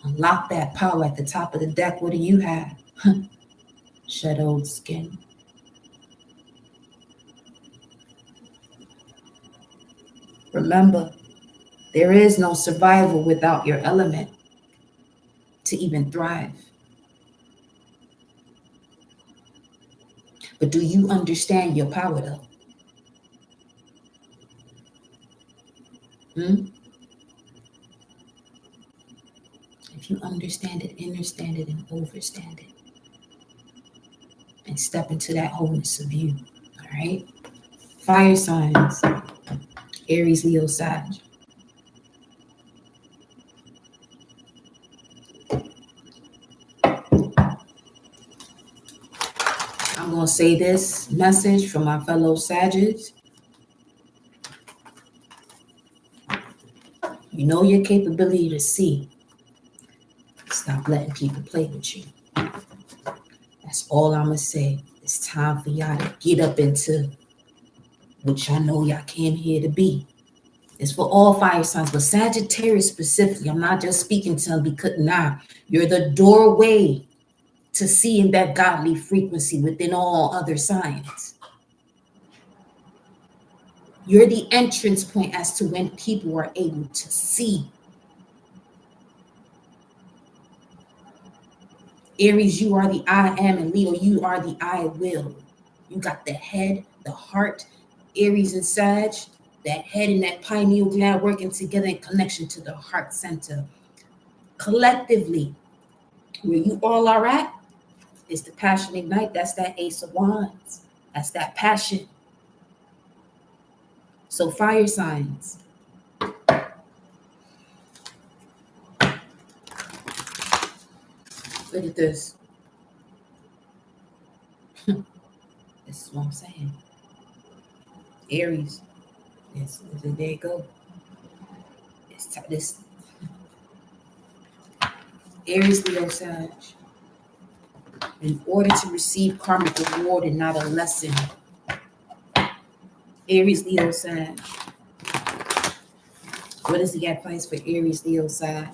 Unlock that power at the top of the deck. What do you have? Shadowed skin. Remember, there is no survival without your element to even thrive. But do you understand your power though? If you understand it, understand it, and overstand it, and step into that wholeness of you, all right? Fire signs, Aries, Leo, Sag. I'm going to say this message for my fellow Sagittarius. You know your capability to see. Stop letting people play with you. That's all I'm going to say. It's time for y'all to get up into what y'all know y'all came here to be. It's for all fire signs, but Sagittarius specifically. I'm not just speaking to them because you're the doorway to seeing that godly frequency within all other signs. You're the entrance point as to when people are able to see. Aries, you are the I am, and Leo, you are the I will. You got the head, the heart. Aries and Sag, that head and that pineal gland working together in connection to the heart center. Collectively, where you all are at is the passion ignite. That's that Ace of Wands. That's that passion. So fire signs. Look at this. This is what I'm saying. Aries. Yes, there you go. This Aries, Leo, Sag. In order to receive karmic reward and not a lesson. Aries, Leo, Sag. What is the advice for Aries, Leo, Sag?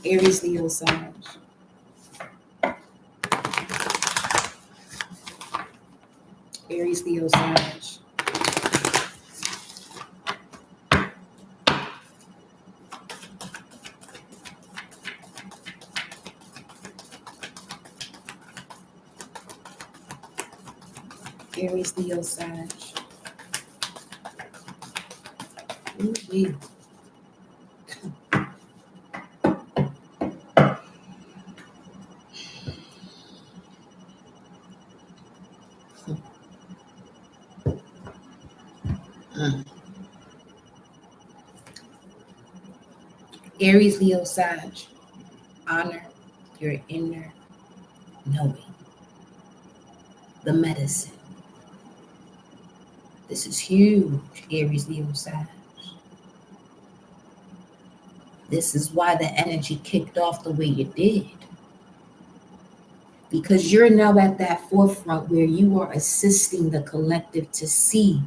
Aries, Leo, Sag. Aries, Leo, Sag. Aries, Leo, Sag. Ooh-wee. Aries, Leo, Sag. Honor your inner knowing. The medicine. This is huge, Aries, Leo, Sag. This is why the energy kicked off the way it did. Because you're now at that forefront where you are assisting the collective to see,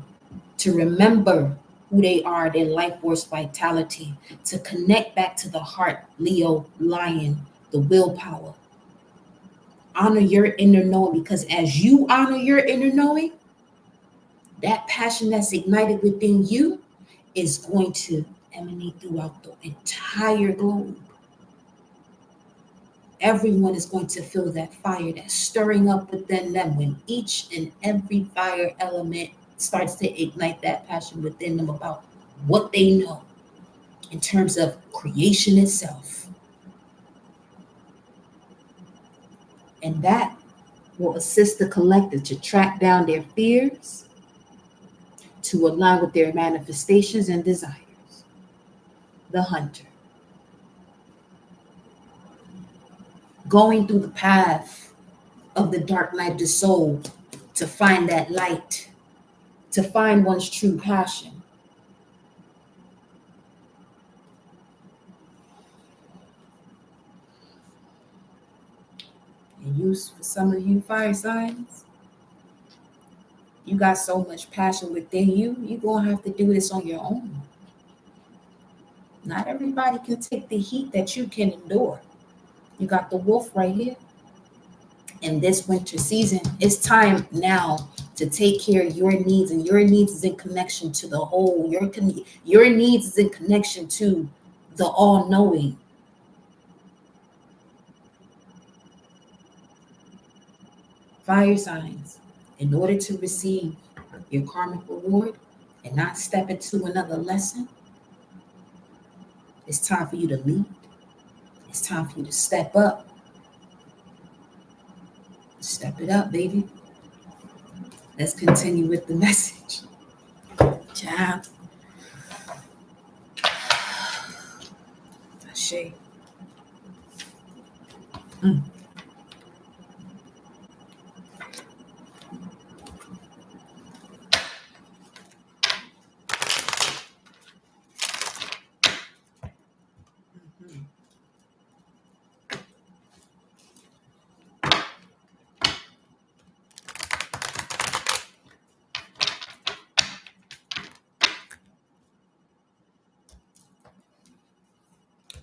to remember who they are, their life force vitality, to connect back to the heart, Leo, lion, the willpower. Honor your inner knowing, because as you honor your inner knowing, That passion that's ignited within you is going to emanate throughout the entire globe. Everyone is going to feel that fire that's stirring up within them when each and every fire element starts to ignite that passion within them about what they know in terms of creation itself. And that will assist the collective to track down their fears, to align with their manifestations and desires. The hunter. Going through the path of the dark night of the soul to find that light, to find one's true passion. And you, for some of you fire signs, you got so much passion within you, you're going to have to do this on your own. Not everybody can take the heat that you can endure. You got the wolf right here. In this winter season, it's time now to take care of your needs, and your needs is in connection to the whole. Your needs is in connection to the all-knowing. Fire signs, in order to receive your karmic reward and not step into another lesson, it's time for you to lead. It's time for you to step up. Step it up, baby. Let's continue with the message. Child. Ashe.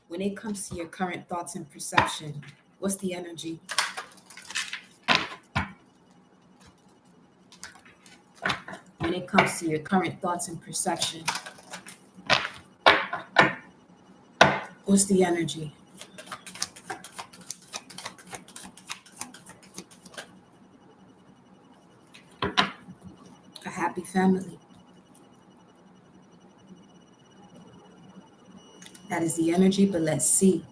When it comes to your current thoughts and perception, what's the energy? When it comes to your current thoughts and perception, what's the energy? A happy family. That is the energy, but let's see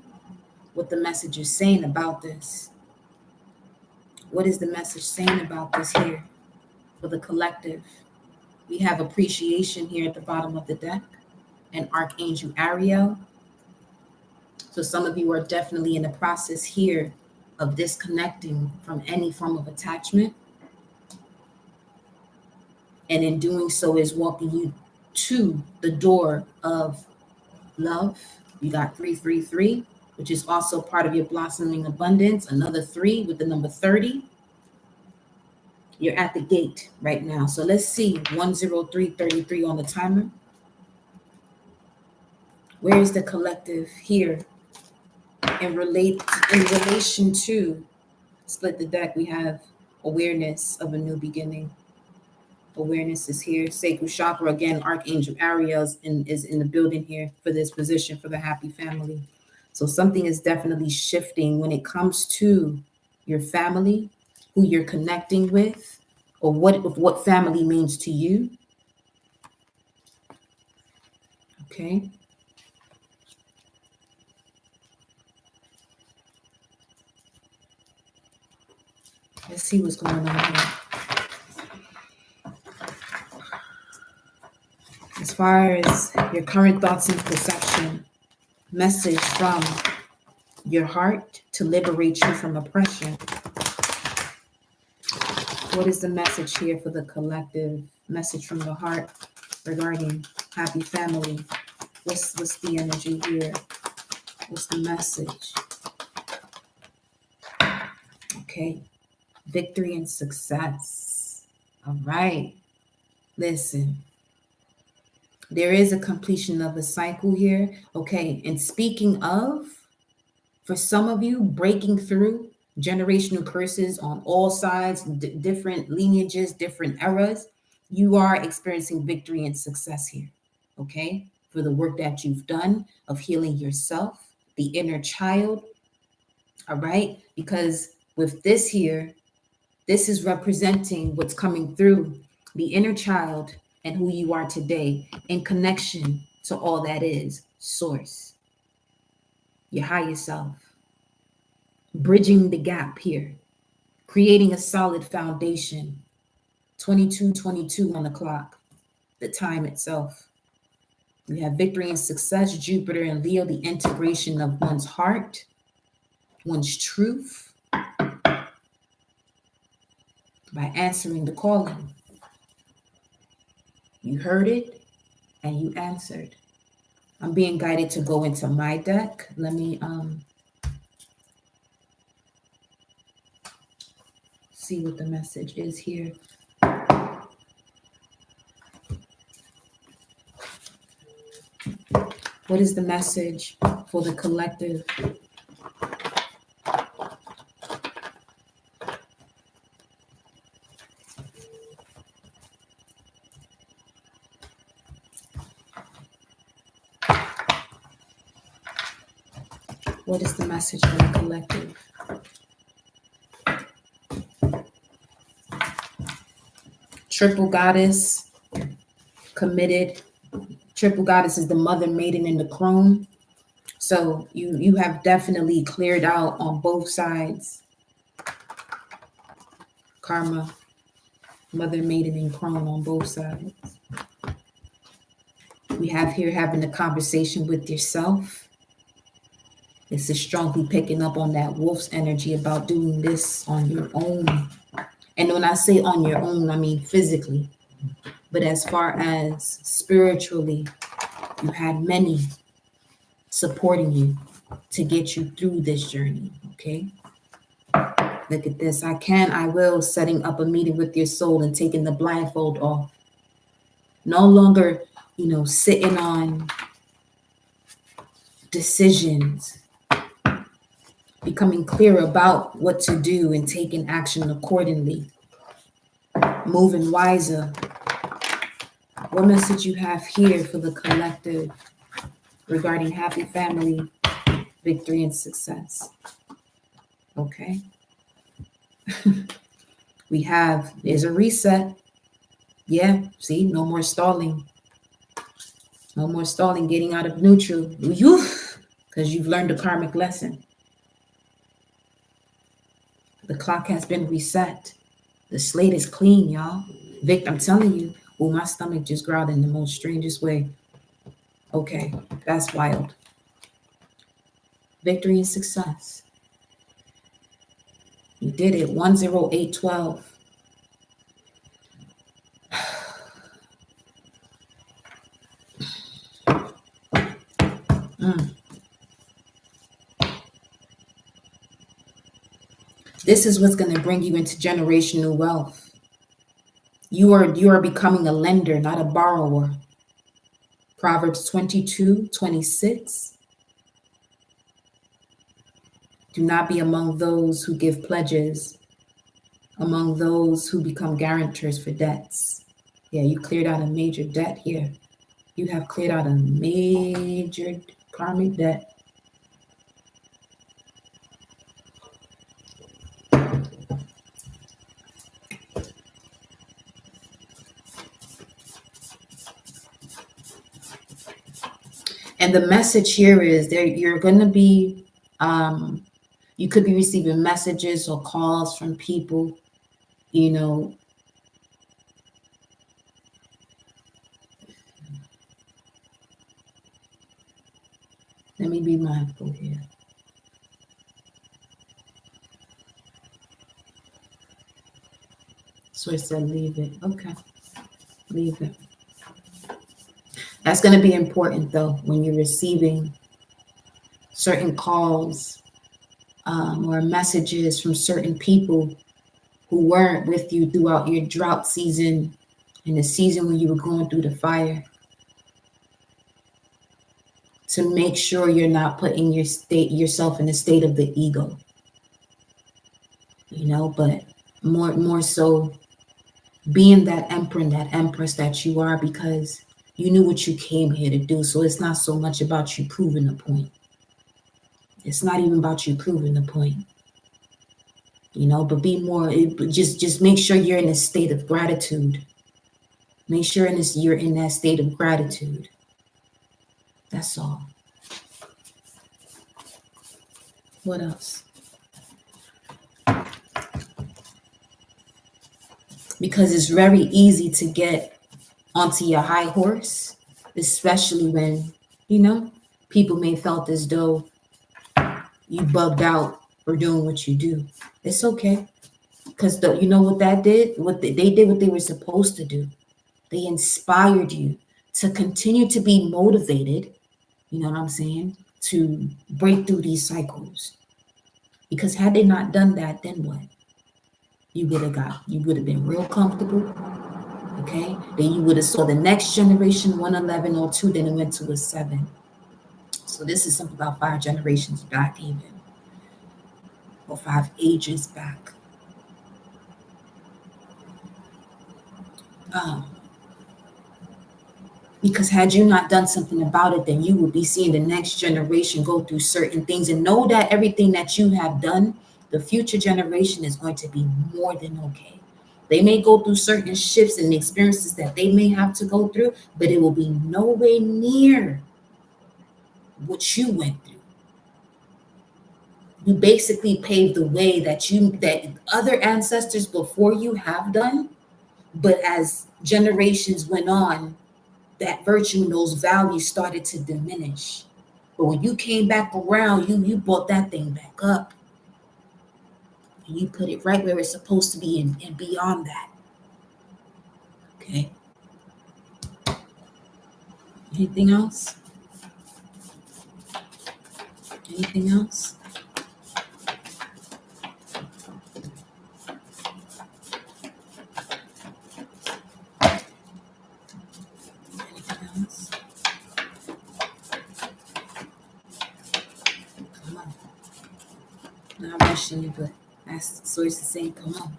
what the message is saying about this. What is the message saying about this here for the collective? We have appreciation here at the bottom of the deck, and Archangel Ariel. So some of you are definitely in the process here of disconnecting from any form of attachment. And in doing so is walking you to the door of love. You got 333, which is also part of your blossoming abundance. Another 3 with the number 30. You're at the gate right now. So let's see 10333 on the timer. Where is the collective here in relation to split the deck? We have awareness of a new beginning. Awareness is here. Sacral chakra, again, Archangel Ariel is in the building here for this position for the happy family. So something is definitely shifting when it comes to your family, who you're connecting with, or what family means to you. Okay. Let's see what's going on here. As far as your current thoughts and perception, message from your heart to liberate you from oppression. What is the message here for the collective? Message from the heart regarding happy family. What's the energy here? What's the message? Okay. Victory and success. All right. Listen. There is a completion of the cycle here. Okay. And speaking of, for some of you, breaking through generational curses on all sides, different lineages, different eras, you are experiencing victory and success here, okay? For the work that you've done of healing yourself, the inner child, all right? Because with this here, this is representing what's coming through the inner child and who you are today in connection to all that is source, your higher self, bridging the gap here, creating a solid foundation. 22:22 on the clock, the time itself. We have victory and success, Jupiter and Leo, the integration of one's heart, one's truth, by answering the calling. You heard it and you answered. I'm being guided to go into my deck. Let me see what the message is here. What is the message for the collective? What is the message for the collective? Triple goddess, committed. Triple goddess is the mother, maiden, and the crone. So you have definitely cleared out on both sides. Karma, mother, maiden, and crone on both sides. We have here having a conversation with yourself. This is strongly picking up on that wolf's energy about doing this on your own. And when I say on your own, I mean physically. But as far as spiritually, you had many supporting you to get you through this journey, okay? Look at this. I will, setting up a meeting with your soul and taking the blindfold off. No longer, sitting on decisions, becoming clear about what to do and taking action accordingly, moving wiser. What message you have here for the collective regarding happy family, victory, and success? Okay. There's a reset. Yeah, see, no more stalling. No more stalling, getting out of neutral. Because you've learned a karmic lesson. The clock has been reset. The slate is clean, y'all. Vic, I'm telling you, my stomach just growled in the most strangest way. Okay, that's wild. Victory and success. You did it. 10812. This is what's going to bring you into generational wealth. You are becoming a lender, not a borrower. Proverbs 22:26. Do not be among those who give pledges, among those who become guarantors for debts. Yeah, you cleared out a major debt here. You have cleared out a major karmic debt. And the message here is you're going to be, you could be receiving messages or calls from people, Let me be mindful here. So I said, leave it. Okay, leave it. That's going to be important, though, when you're receiving certain calls or messages from certain people who weren't with you throughout your drought season and the season when you were going through the fire. To make sure you're not putting yourself in a state of the ego. But more so being that emperor and that empress that you are, because you knew what you came here to do. So it's not so much about you proving the point. It's not even about you proving the point, but be more, just make sure you're in a state of gratitude. Make sure you're in that state of gratitude. That's all. What else? Because it's very easy to get onto your high horse, especially when, people may felt as though you bugged out for doing what you do. It's okay. Because you know what that did? They did what they were supposed to do. They inspired you to continue to be motivated, you know what I'm saying, to break through these cycles. Because had they not done that, then what? You would have been real comfortable, okay? Then you would have saw the next generation 111 or 2, then it went to a 7. So this is something about 5 generations back even, or 5 ages back. Because had you not done something about it, then you would be seeing the next generation go through certain things, and know that everything that you have done, the future generation is going to be more than okay. They may go through certain shifts and experiences that they may have to go through, but it will be nowhere near what you went through. You basically paved the way that other ancestors before you have done, but as generations went on, that virtue and those values started to diminish. But when you came back around, you brought that thing back up. And you put it right where it's supposed to be, and beyond that. Okay. Anything else? Anything else? Anything else? Come on. Not rushing you, but that's the source is saying, come on.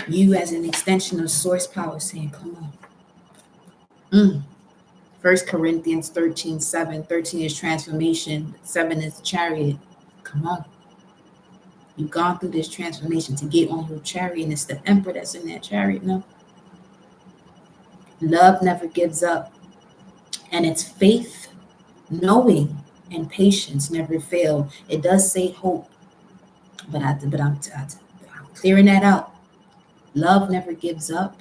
You as an extension of source power saying, come on. 1 Corinthians 13:7. 13 is transformation. 7 is chariot. Come on. You've gone through this transformation to get on your chariot, and it's the emperor that's in that chariot now. Love never gives up, and it's faith, knowing, and patience never fail. It does say hope, but I'm clearing that out. Love never gives up,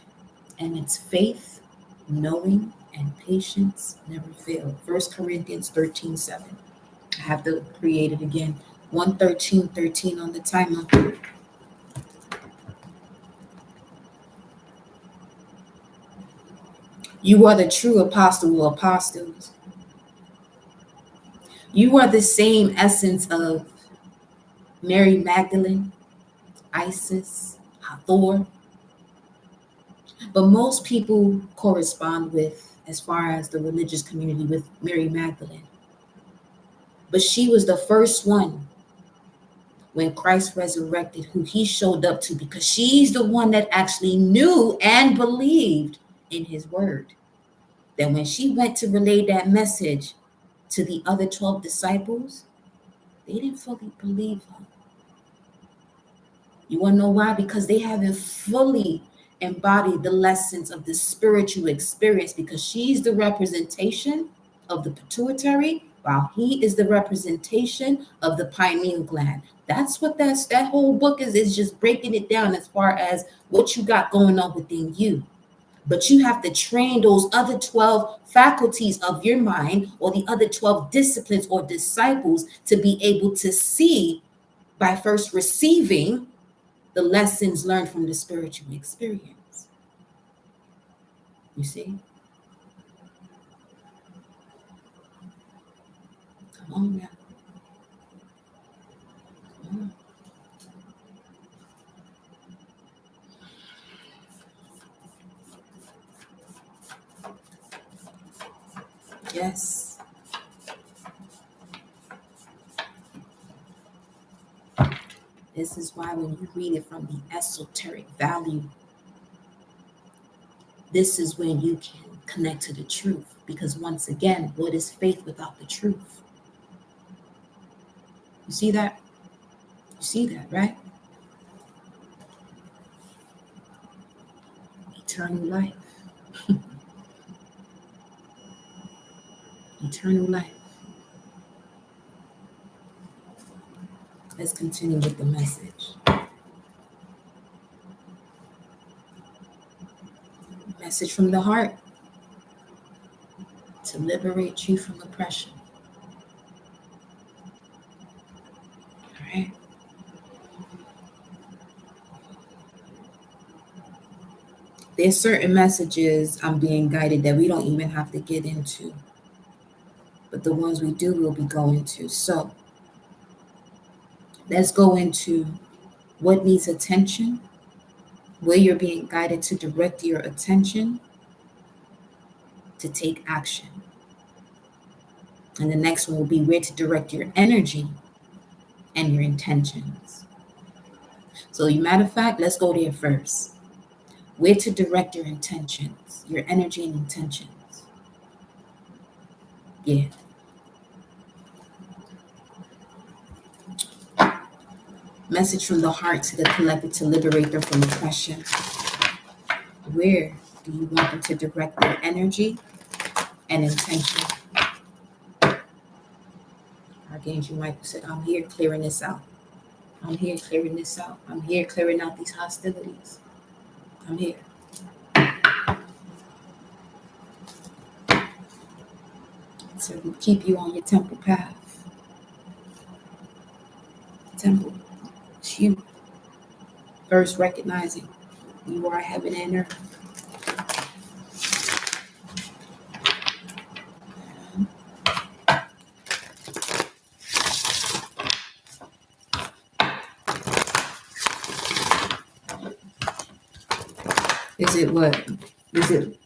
and it's faith, knowing, and patience never fail. 1 Corinthians 13:7. I have to create it again. 1:13:13 on the timer. You are the true apostle of apostles. You are the same essence of Mary Magdalene, Isis, Hathor. But most people correspond with, as far as the religious community, with Mary Magdalene. But she was the first one when Christ resurrected who he showed up to, because she's the one that actually knew and believed in his word. That when she went to relay that message to the other 12 disciples, they didn't fully believe her. You want to know why? Because they haven't fully embodied the lessons of the spiritual experience, because she's the representation of the pituitary, while he is the representation of the pineal gland. That's what that whole book is just breaking it down as far as what you got going on within you. But you have to train those other 12 faculties of your mind, or the other 12 disciplines or disciples, to be able to see by first receiving the lessons learned from the spiritual experience. You see? Come on now. Come on. Yes. This is why when you read it from the esoteric value, this is when you can connect to the truth. Because once again, what is faith without the truth? You see that? You see that, right? Eternal life. Eternal life. Let's continue with the message. Message from the heart to liberate you from oppression. All right. There's certain messages I'm being guided that we don't even have to get into, but the ones we do, we'll be going to. So let's go into what needs attention, where you're being guided to direct your attention to take action. And the next one will be where to direct your energy and your intentions. So, matter of fact, let's go there first. Where to direct your intentions, your energy and intentions. Yeah. Message from the heart to the collective to liberate them from oppression. Where do you want them to direct their energy and intention? Archangel Michael said, I'm here clearing this out. I'm here clearing this out. I'm here clearing out these hostilities. I'm here. So we keep you on your temple path. Temple. It's you. First recognizing you are heaven and earth. Is it what? Is it?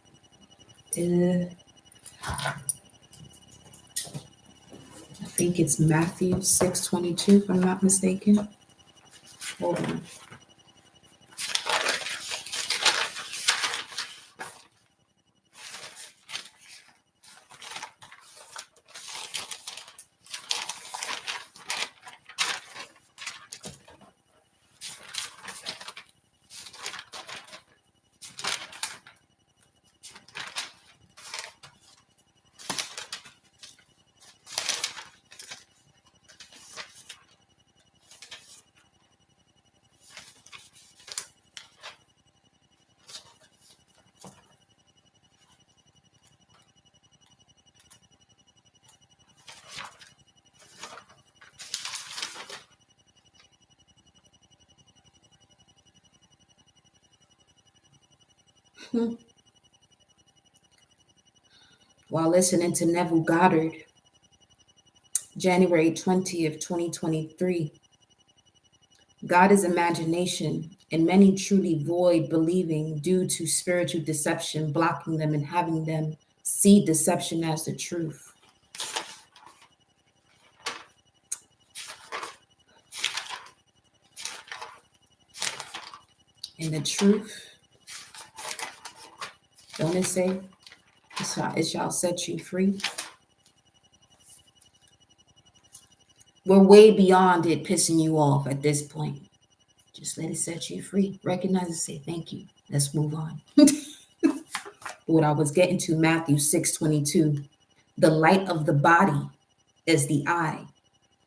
I think it's Matthew 6:22, if I'm not mistaken. Hold on. While listening to Neville Goddard, January 20th, 2023, God is imagination, and many truly void believing due to spiritual deception, blocking them and having them see deception as the truth. And the truth, don't it say, it shall set you free? We're way beyond it pissing you off at this point. Just let it set you free. Recognize it, say thank you. Let's move on. What I was getting to, Matthew 6:22. The light of the body is the eye.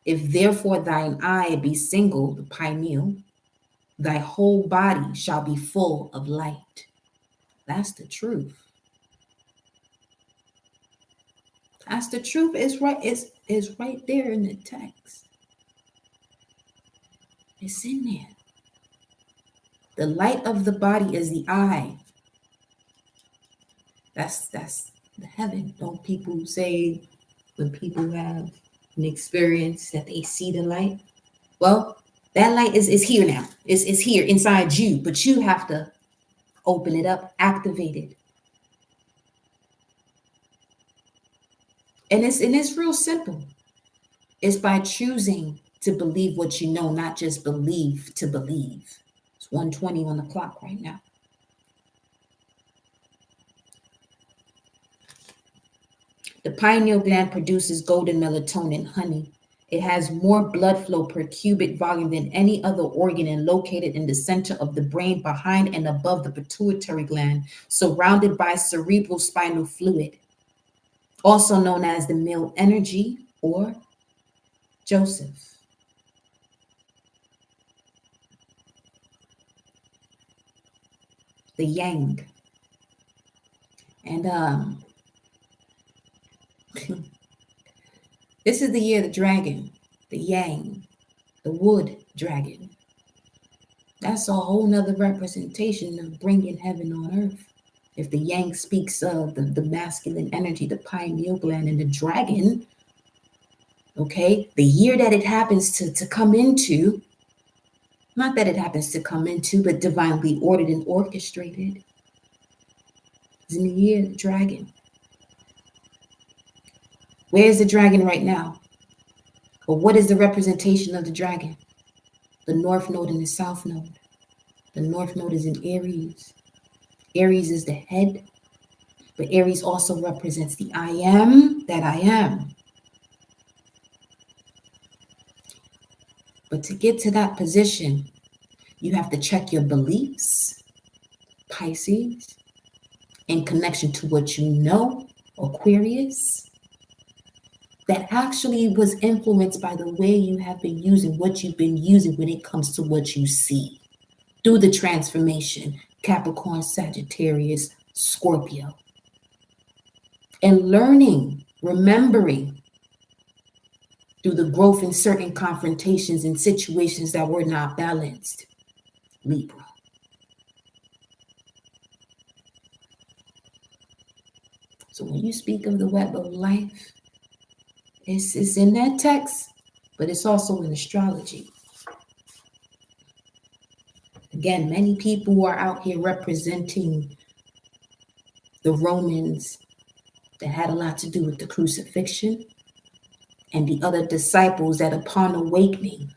If therefore thine eye be single, the pineal, thy whole body shall be full of light. That's the truth. That's the truth. It's right. It's right there in the text. It's in there. The light of the body is the eye. That's the heaven. Don't people say when people have an experience that they see the light? Well, that light is here now. It's here inside you, but you have to open it up, activate it. And it's real simple. It's by choosing to believe what you know, not just believe to believe. It's 1:20 on the clock right now. The pineal gland produces golden melatonin, honey. It has more blood flow per cubic volume than any other organ and located in the center of the brain behind and above the pituitary gland, surrounded by cerebral spinal fluid, also known as the male energy or Joseph. The yang. And this is the year of the dragon, the yang, the wood dragon. That's a whole nother representation of bringing heaven on earth. If the yang speaks of the masculine energy, the pineal gland, and the dragon, okay, the year that it happens to come into, not that it happens to come into, but divinely ordered and orchestrated, is in the year of the dragon. Where is the dragon right now? Or what is the representation of the dragon? The north node and the south node. The north node is in Aries. Aries is the head, but Aries also represents the I am that I am. But to get to that position, you have to check your beliefs, Pisces, in connection to what you know, Aquarius, that actually was influenced by the way you have been using what you've been using when it comes to what you see through the transformation, Capricorn, Sagittarius, Scorpio. And learning, remembering through the growth in certain confrontations and situations that were not balanced, Libra. So when you speak of the web of life, it's in that text, but it's also in astrology. Again, many people who are out here representing the Romans that had a lot to do with the crucifixion, and the other disciples that upon awakening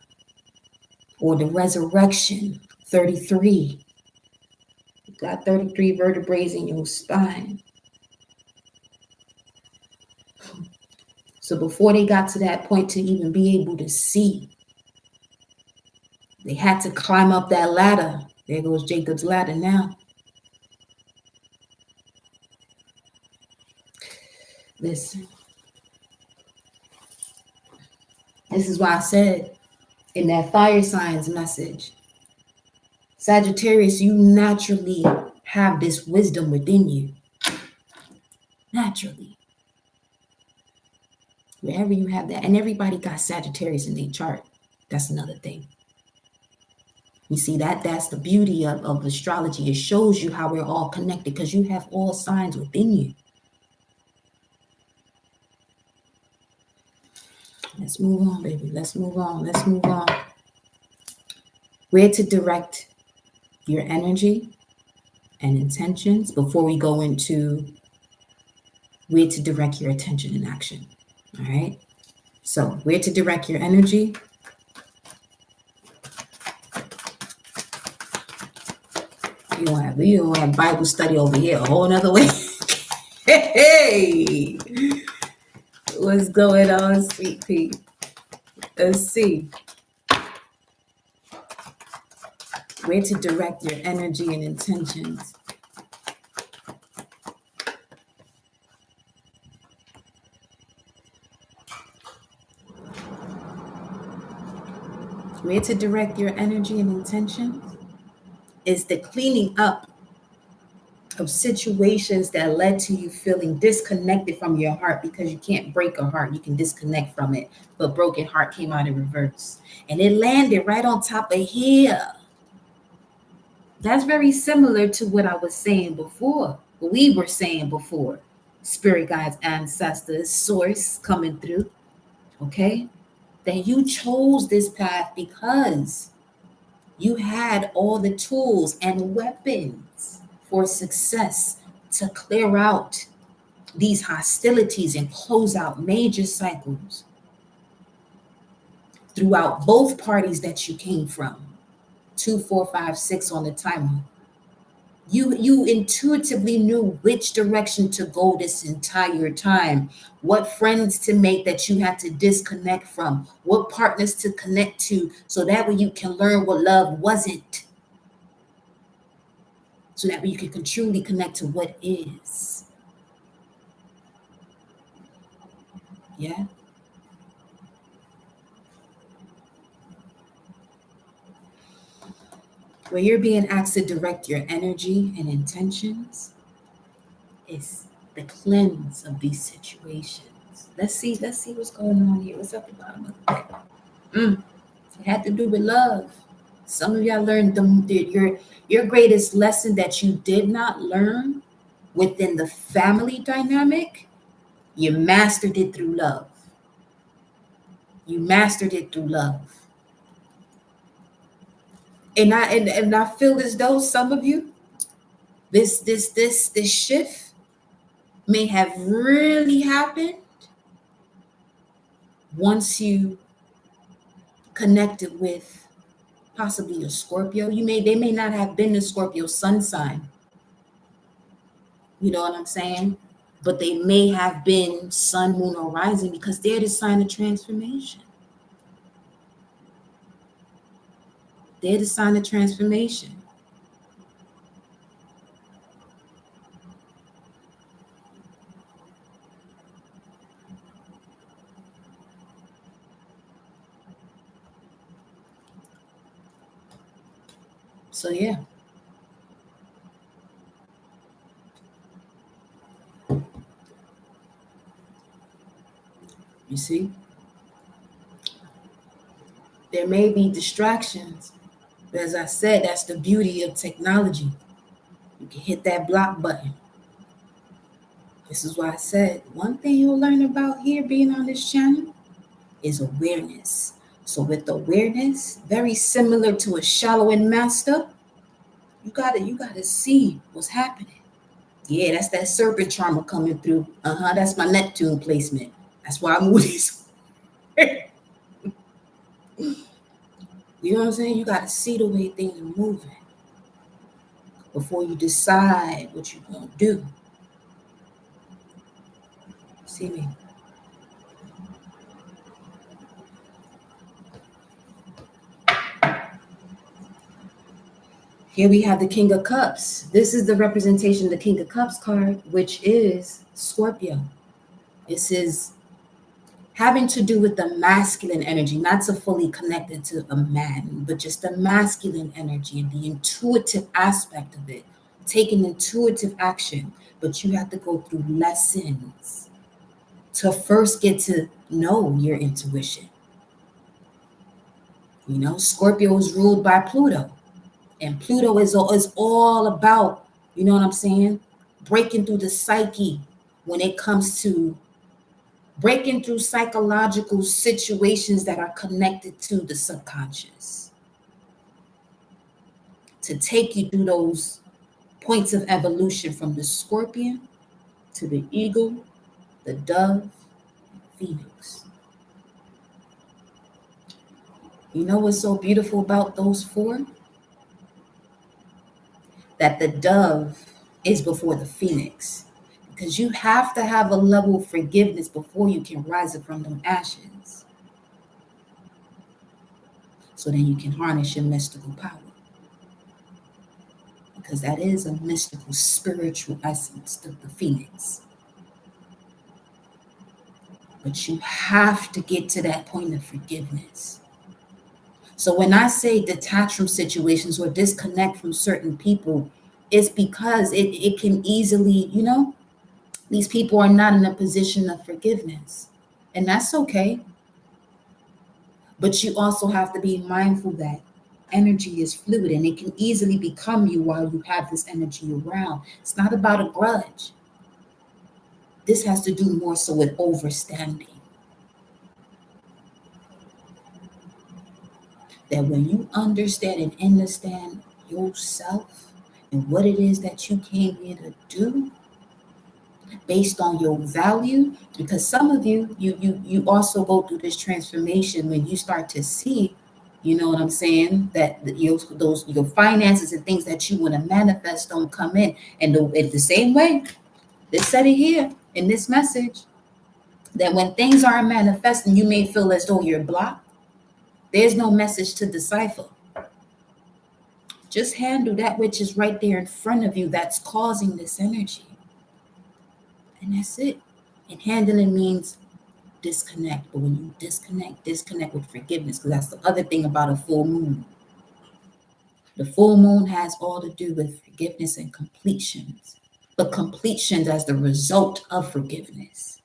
or the resurrection, 33, you got 33 vertebrae in your spine. So before they got to that point to even be able to see, they had to climb up that ladder. There goes Jacob's ladder now. Listen. This is why I said in that fire signs message, Sagittarius, you naturally have this wisdom within you. Naturally. Wherever you have that, and everybody got Sagittarius in their chart. That's another thing. You see, that's the beauty of astrology. It shows you how we're all connected because you have all signs within you. Let's move on, baby. Let's move on. Let's move on. Where to direct your energy and intentions before we go into where to direct your attention and action. All right. So where to direct your energy. You don't have Bible study over here a whole nother way. Hey, what's going on, sweet pea? Let's see. Where to direct your energy and intentions. Where to direct your energy and intentions is the cleaning up of situations that led to you feeling disconnected from your heart, because you can't break a heart, you can disconnect from it. But broken heart came out in reverse and it landed right on top of here. That's very similar to what I was saying before, what we were saying before. Spirit guides, ancestors, source coming through. Okay, that you chose this path because you had all the tools and weapons for success to clear out these hostilities and close out major cycles. throughout both parties that you came from, 2, 4, 5, 6 on the timer. You intuitively knew which direction to go this entire time, what friends to make that you had to disconnect from, what partners to connect to, so that way you can learn what love wasn't, so that way you can truly connect to what is. Yeah. Where you're being asked to direct your energy and intentions is the cleanse of these situations. Let's see what's going on here. What's up the bottom of it? It had to do with love. Some of y'all learned your greatest lesson that you did not learn within the family dynamic. You mastered it through love. You mastered it through love. And I feel as though some of you, this shift may have really happened once you connected with possibly a Scorpio. They may not have been the Scorpio sun sign. You know what I'm saying? But they may have been sun, moon, or rising, because they're the sign of transformation. They're the sign of transformation. So yeah. You see? There may be distractions, but as I said, that's the beauty of technology. You can hit that block button. This is why I said one thing you'll learn about here being on this channel is awareness. So with awareness, very similar to a shallowing master, you gotta see what's happening. Yeah, that's that serpent charmer coming through. That's my Neptune placement. That's why I move these. You know what I'm saying? You gotta see the way things are moving before you decide what you're gonna do. See me? Here we have the King of Cups. This is the representation of the King of Cups card, which is Scorpio. This is having to do with the masculine energy, not so fully connected to a man, but just the masculine energy and the intuitive aspect of it, taking intuitive action. But you have to go through lessons to first get to know your intuition. You know, Scorpio is ruled by Pluto, and Pluto is all about, you know what I'm saying, breaking through the psyche when it comes to breaking through psychological situations that are connected to the subconscious, to take you through those points of evolution from the scorpion to the eagle, the dove, phoenix. You know what's so beautiful about those four? That the dove is before the phoenix, because you have to have a level of forgiveness before you can rise up from them ashes. So then you can harness your mystical power. Because that is a mystical, spiritual essence of the phoenix. But you have to get to that point of forgiveness. So when I say detach from situations or disconnect from certain people, it's because it can easily, you know, these people are not in a position of forgiveness. And that's okay. But you also have to be mindful that energy is fluid and it can easily become you while you have this energy around. It's not about a grudge. This has to do more so with overstanding. That when you understand and understand yourself and what it is that you came here to do, based on your value, because some of you also go through this transformation when you start to see, you know what I'm saying, that your finances and things that you want to manifest don't come in. And the same way they said it here in this message, that when things aren't manifesting, you may feel as though you're blocked. There's no message to decipher. Just handle that which is right there in front of you that's causing this energy. And that's it. And handling means disconnect. But when you disconnect with forgiveness, because that's the other thing about a full moon. The full moon has all to do with forgiveness and completions, but completions as the result of forgiveness.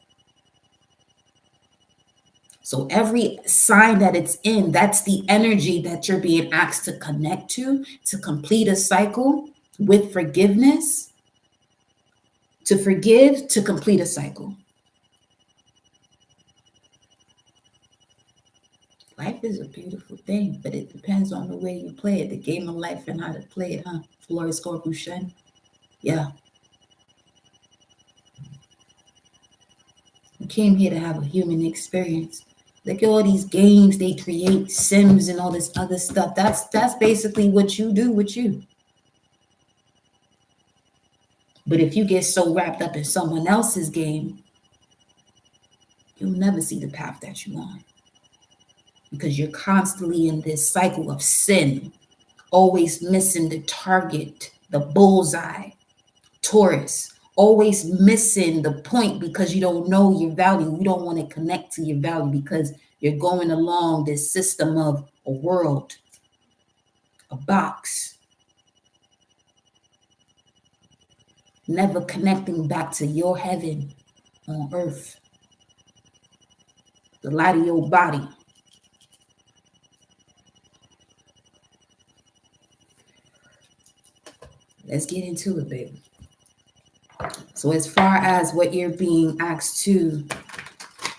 So every sign that it's in, that's the energy that you're being asked to connect to complete a cycle with forgiveness, to forgive, to complete a cycle. Life is a beautiful thing, but it depends on the way you play it. The game of life and how to play it, huh? Flores Corbuchin. Yeah. We came here to have a human experience. Look at all these games they create, Sims and all this other stuff. That's basically what you do with you. But if you get so wrapped up in someone else's game, you'll never see the path that you want. Because you're constantly in this cycle of sin, always missing the target, the bullseye, Taurus, always missing the point because you don't know your value. You don't want to connect to your value because you're going along this system of a world, a box, never connecting back to your heaven on earth, the light of your body. Let's get into it, baby. So as far as what you're being asked to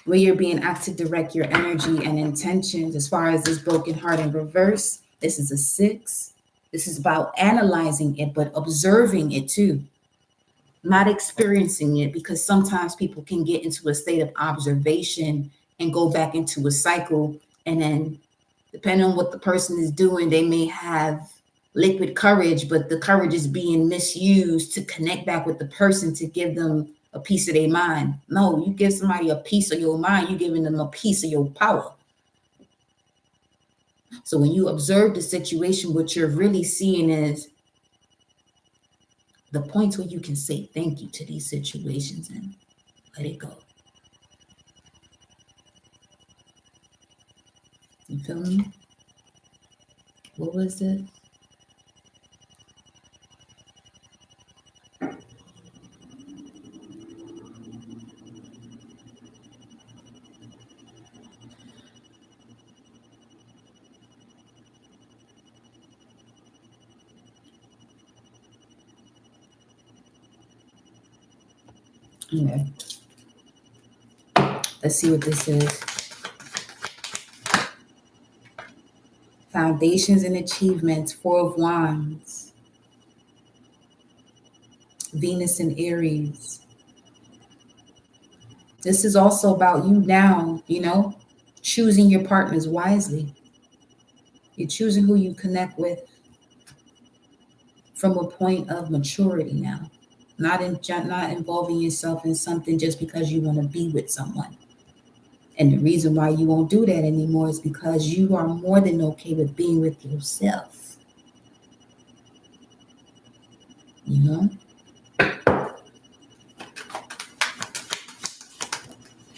direct your energy and intentions, as far as this broken heart in reverse, this is a 6. This is about analyzing it, but observing it too, not experiencing it, because sometimes people can get into a state of observation and go back into a cycle. And then depending on what the person is doing, they may have liquid courage, but the courage is being misused to connect back with the person to give them a piece of their mind. No, you give somebody a piece of your mind, you're giving them a piece of your power. So when you observe the situation, what you're really seeing is the points where you can say thank you to these situations and let it go. You feel me? What was this? Okay. Let's see what this is. Foundations and achievements, 4 of Wands. Venus and Aries. This is also about you now, choosing your partners wisely. You're choosing who you connect with from a point of maturity now. Not involving yourself in something just because you want to be with someone. And the reason why you won't do that anymore is because you are more than okay with being with yourself. Let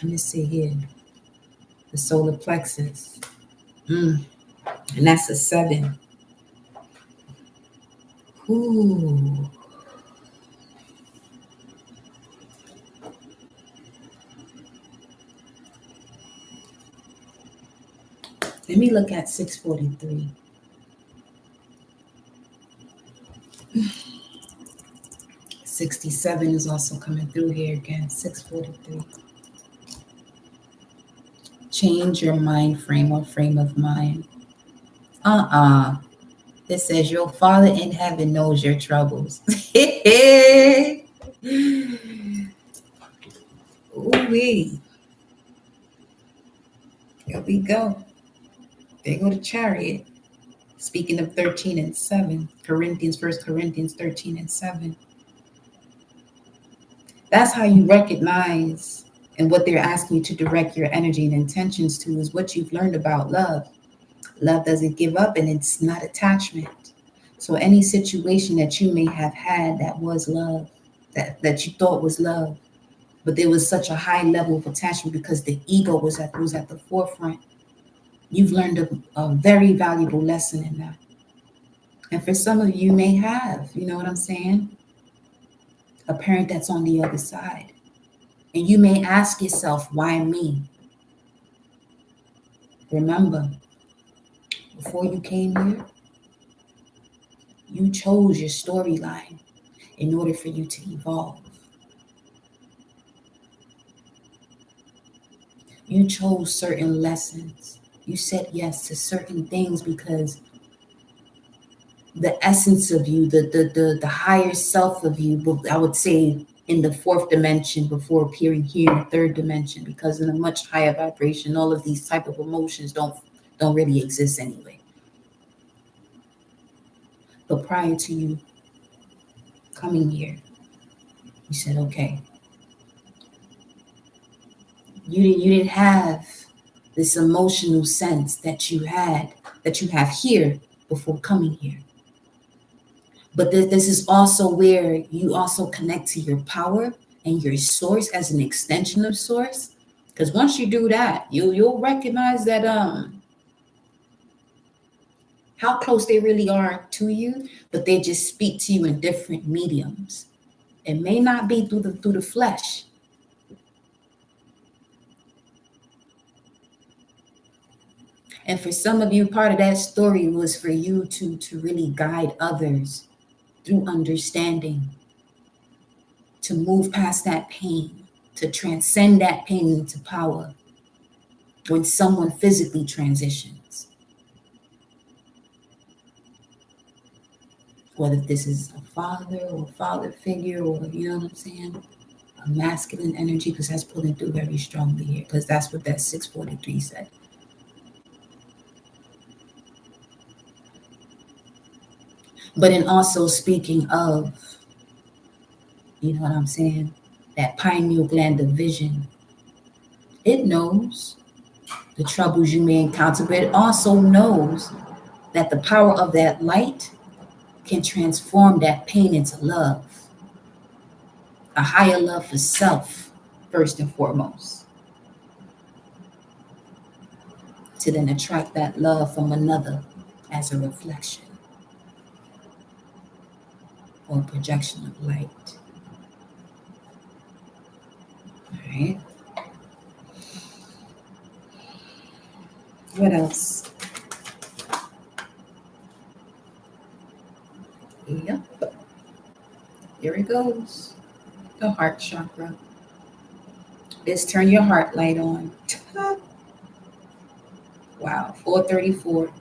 me see here. The solar plexus. And that's a 7. Ooh. Let me look at 643. $67 is also coming through here again. 643. Change your mind frame or frame of mind. It says your Father in heaven knows your troubles. we. Here we go. There go the chariot. Speaking of 13 and 7, First Corinthians 13 and 7. That's how you recognize, and what they're asking you to direct your energy and intentions to is what you've learned about love. Love doesn't give up, and it's not attachment. So any situation that you may have had that was love, that you thought was love, but there was such a high level of attachment because the ego was at the forefront. You've learned a very valuable lesson in that. And for some of you may have, you know what I'm saying? A parent that's on the other side. And you may ask yourself, why me? Remember, before you came here, you chose your storyline in order for you to evolve. You chose certain lessons. You said yes to certain things because the essence of you, the higher self of you, I would say in the fourth dimension before appearing here in the third dimension, because in a much higher vibration, all of these type of emotions don't really exist anyway. But prior to you coming here, you said, okay, you didn't have this emotional sense that you have here before coming here. But this is also where you also connect to your power and your source as an extension of source. Because once you do that, you'll recognize that how close they really are to you, but they just speak to you in different mediums. It may not be through the flesh. And for some of you, part of that story was for you to really guide others through understanding, to move past that pain, to transcend that pain into power when someone physically transitions. Whether this is a father or father figure, or you know what I'm saying, a masculine energy, because that's pulling through very strongly here, because that's what that 643 said. But in also speaking of, you know what I'm saying, that pineal gland of vision, it knows the troubles you may encounter, but it also knows that the power of that light can transform that pain into love, a higher love for self, first and foremost, to then attract that love from another as a reflection or a projection of light. All right. What else? Yep. Here it goes. The heart chakra. Let's turn your heart light on. Wow, 434.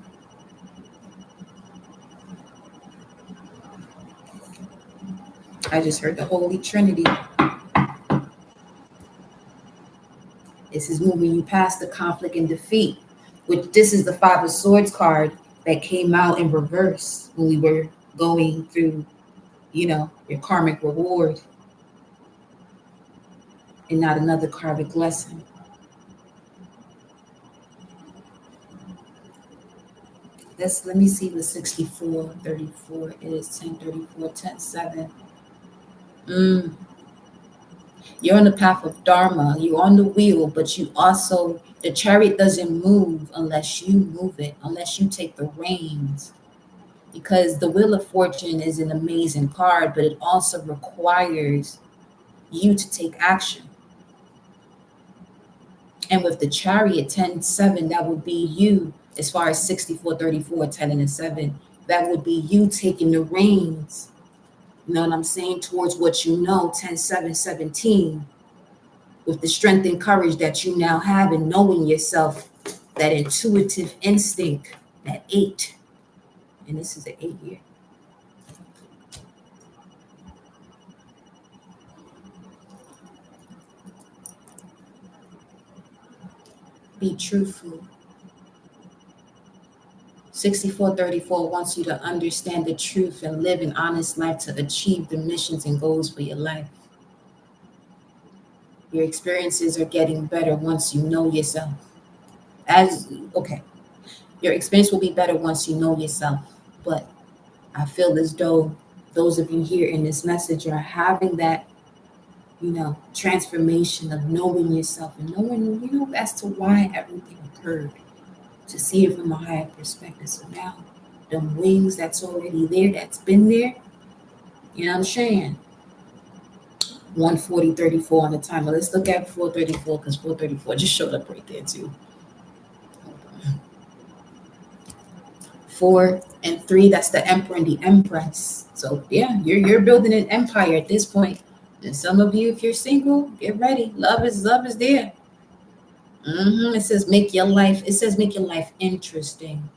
I just heard the Holy Trinity. This is moving you past the conflict and defeat, which this is the Five of Swords card that came out in reverse when we were going through, your karmic reward and not another karmic lesson. Let me see what 6434 is, 1034, 10:7. You're on the path of Dharma. You're on the wheel, but the chariot doesn't move unless you move it, unless you take the reins. Because the Wheel of Fortune is an amazing card, but it also requires you to take action. And with the chariot 10:7, that would be you, as far as 6434, 10 and a 7, that would be you taking the reins. You know what I'm saying? Towards what you know, 10:7, 17, with the strength and courage that you now have in knowing yourself, that intuitive instinct, that 8. And this is an 8 year. Be truthful. 6434 wants you to understand the truth and live an honest life to achieve the missions and goals for your life. Your experiences are getting better once you know yourself. Your experience will be better once you know yourself. But I feel as though those of you here in this message are having that, transformation of knowing yourself and knowing, as to why everything occurred, to see it from a higher perspective. So now, the wings that's already there, that's been there, you know what I'm saying? 140.34 on the timer. Let's look at 434 because 434 just showed up right there too. 4 and 3, that's the emperor and the empress. So yeah, you're building an empire at this point. And some of you, if you're single, get ready. Love is there. It says make your life interesting.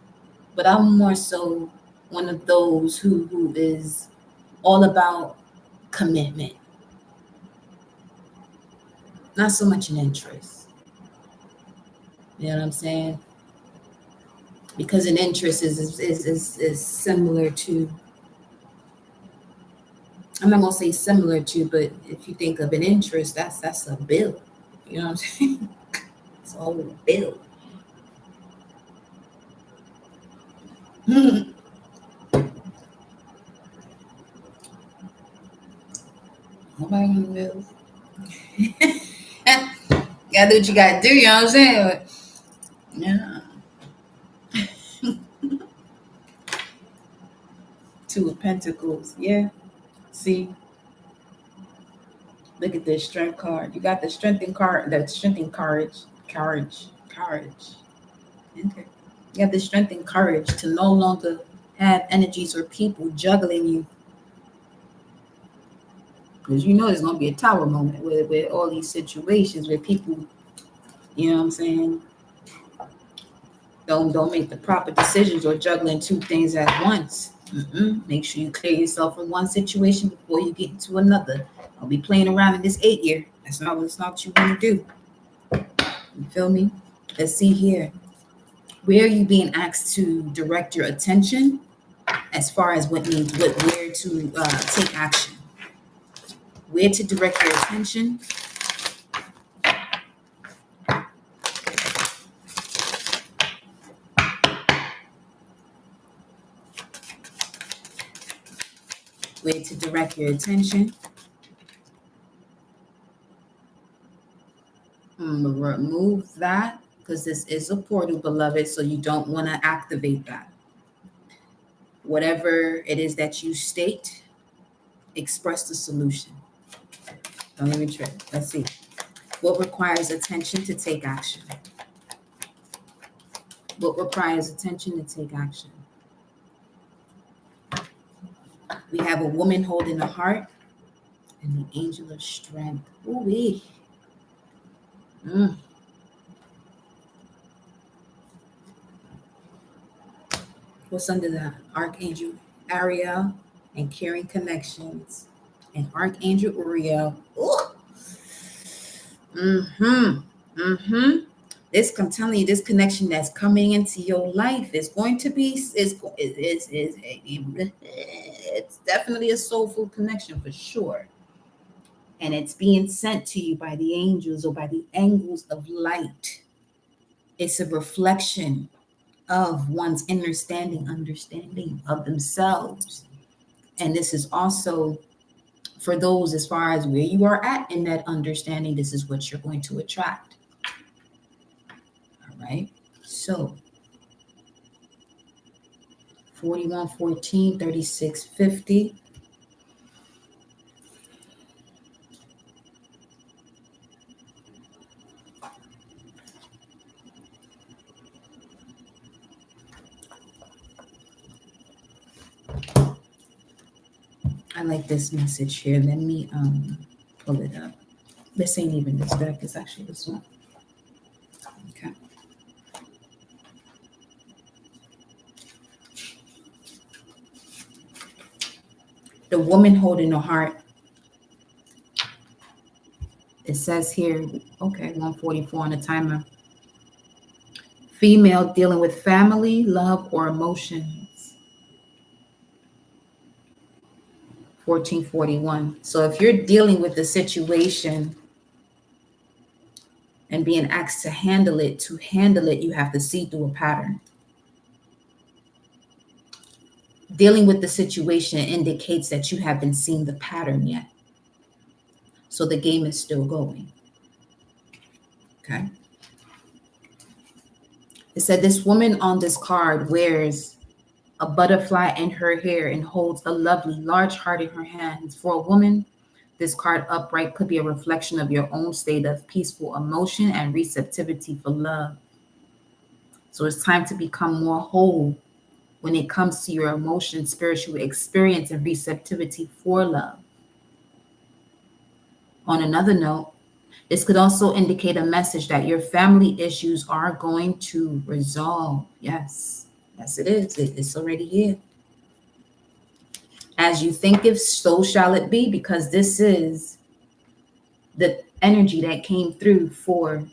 But I'm more so one of those who is all about commitment, not so much an interest. You know what I'm saying? Because an interest is similar to, I'm not gonna say similar to, but if you think of an interest, that's a bill. You know what I'm saying? It's all a bill. Nobody on the bills. Gotta do what you gotta do, you know what I'm saying? Yeah. 2 of Pentacles. Yeah. See, look at this strength card. You got the strengthening card, the strengthening courage. Okay. You have the strength and courage to no longer have energies or people juggling you. Because there's going to be a tower moment with all these situations where people, you know what I'm saying, don't make the proper decisions or juggling 2 things at once. Make sure you clear yourself from one situation before you get into another. Don't be playing around in this 8 year. That's not what you want to do. You feel me? Let's see here. Where are you being asked to direct your attention as far as where to take action? Where to direct your attention? Where to direct your attention? Remove that because this is a portal, beloved, so you don't want to activate that. Whatever it is that you state, express the solution. Don't let me trip. Let's see. What requires attention to take action? What requires attention to take action? We have a woman holding a heart and the angel of strength. Ooh-wee. What's under that? Archangel Ariel and caring connections. And Archangel Uriel. I'm telling you, this connection that's coming into your life is going to be it's definitely a soulful connection for sure. And it's being sent to you by the angels or by the angels of light. It's a reflection of one's understanding of themselves. And this is also for those as far as where you are at in that understanding, this is what you're going to attract. All right. So 4114, 3650. I like this message here. Let me pull it up. This ain't even this deck, it's actually this one. Okay. The woman holding a heart. It says here, okay, 144 on the timer. Female dealing with family, love, or emotions. 1441. So if you're dealing with the situation and being asked to handle it, you have to see through a pattern. Dealing with the situation indicates that you haven't seen the pattern yet. So the game is still going. Okay. It said this woman on this card wears a butterfly in her hair and holds a lovely large heart in her hands. For a woman, this card upright could be a reflection of your own state of peaceful emotion and receptivity for love. So it's time to become more whole when it comes to your emotion, spiritual experience, and receptivity for love. On another note, this could also indicate a message that your family issues are going to resolve. Yes, yes, it is. It's already here. As you think it, so shall it be, because this is the energy that came through for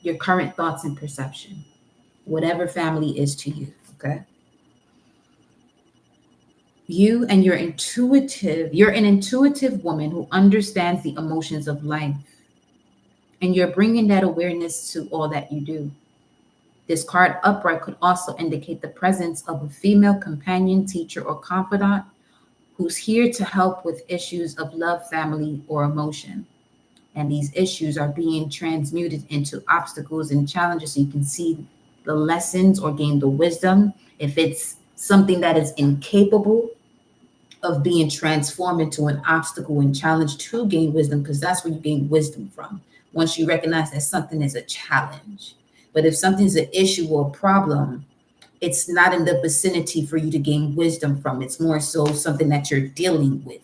your current thoughts and perception, whatever family is to you, okay? You're an intuitive woman who understands the emotions of life, and you're bringing that awareness to all that you do. This card upright could also indicate the presence of a female companion, teacher, or confidant who's here to help with issues of love, family, or emotion. And these issues are being transmuted into obstacles and challenges so you can see the lessons or gain the wisdom. If it's something that is incapable of being transformed into an obstacle and challenge, to gain wisdom, because that's where you gain wisdom from, once you recognize that something is a challenge. But if something's an issue or a problem, it's not in the vicinity for you to gain wisdom from. It's more so something that you're dealing with.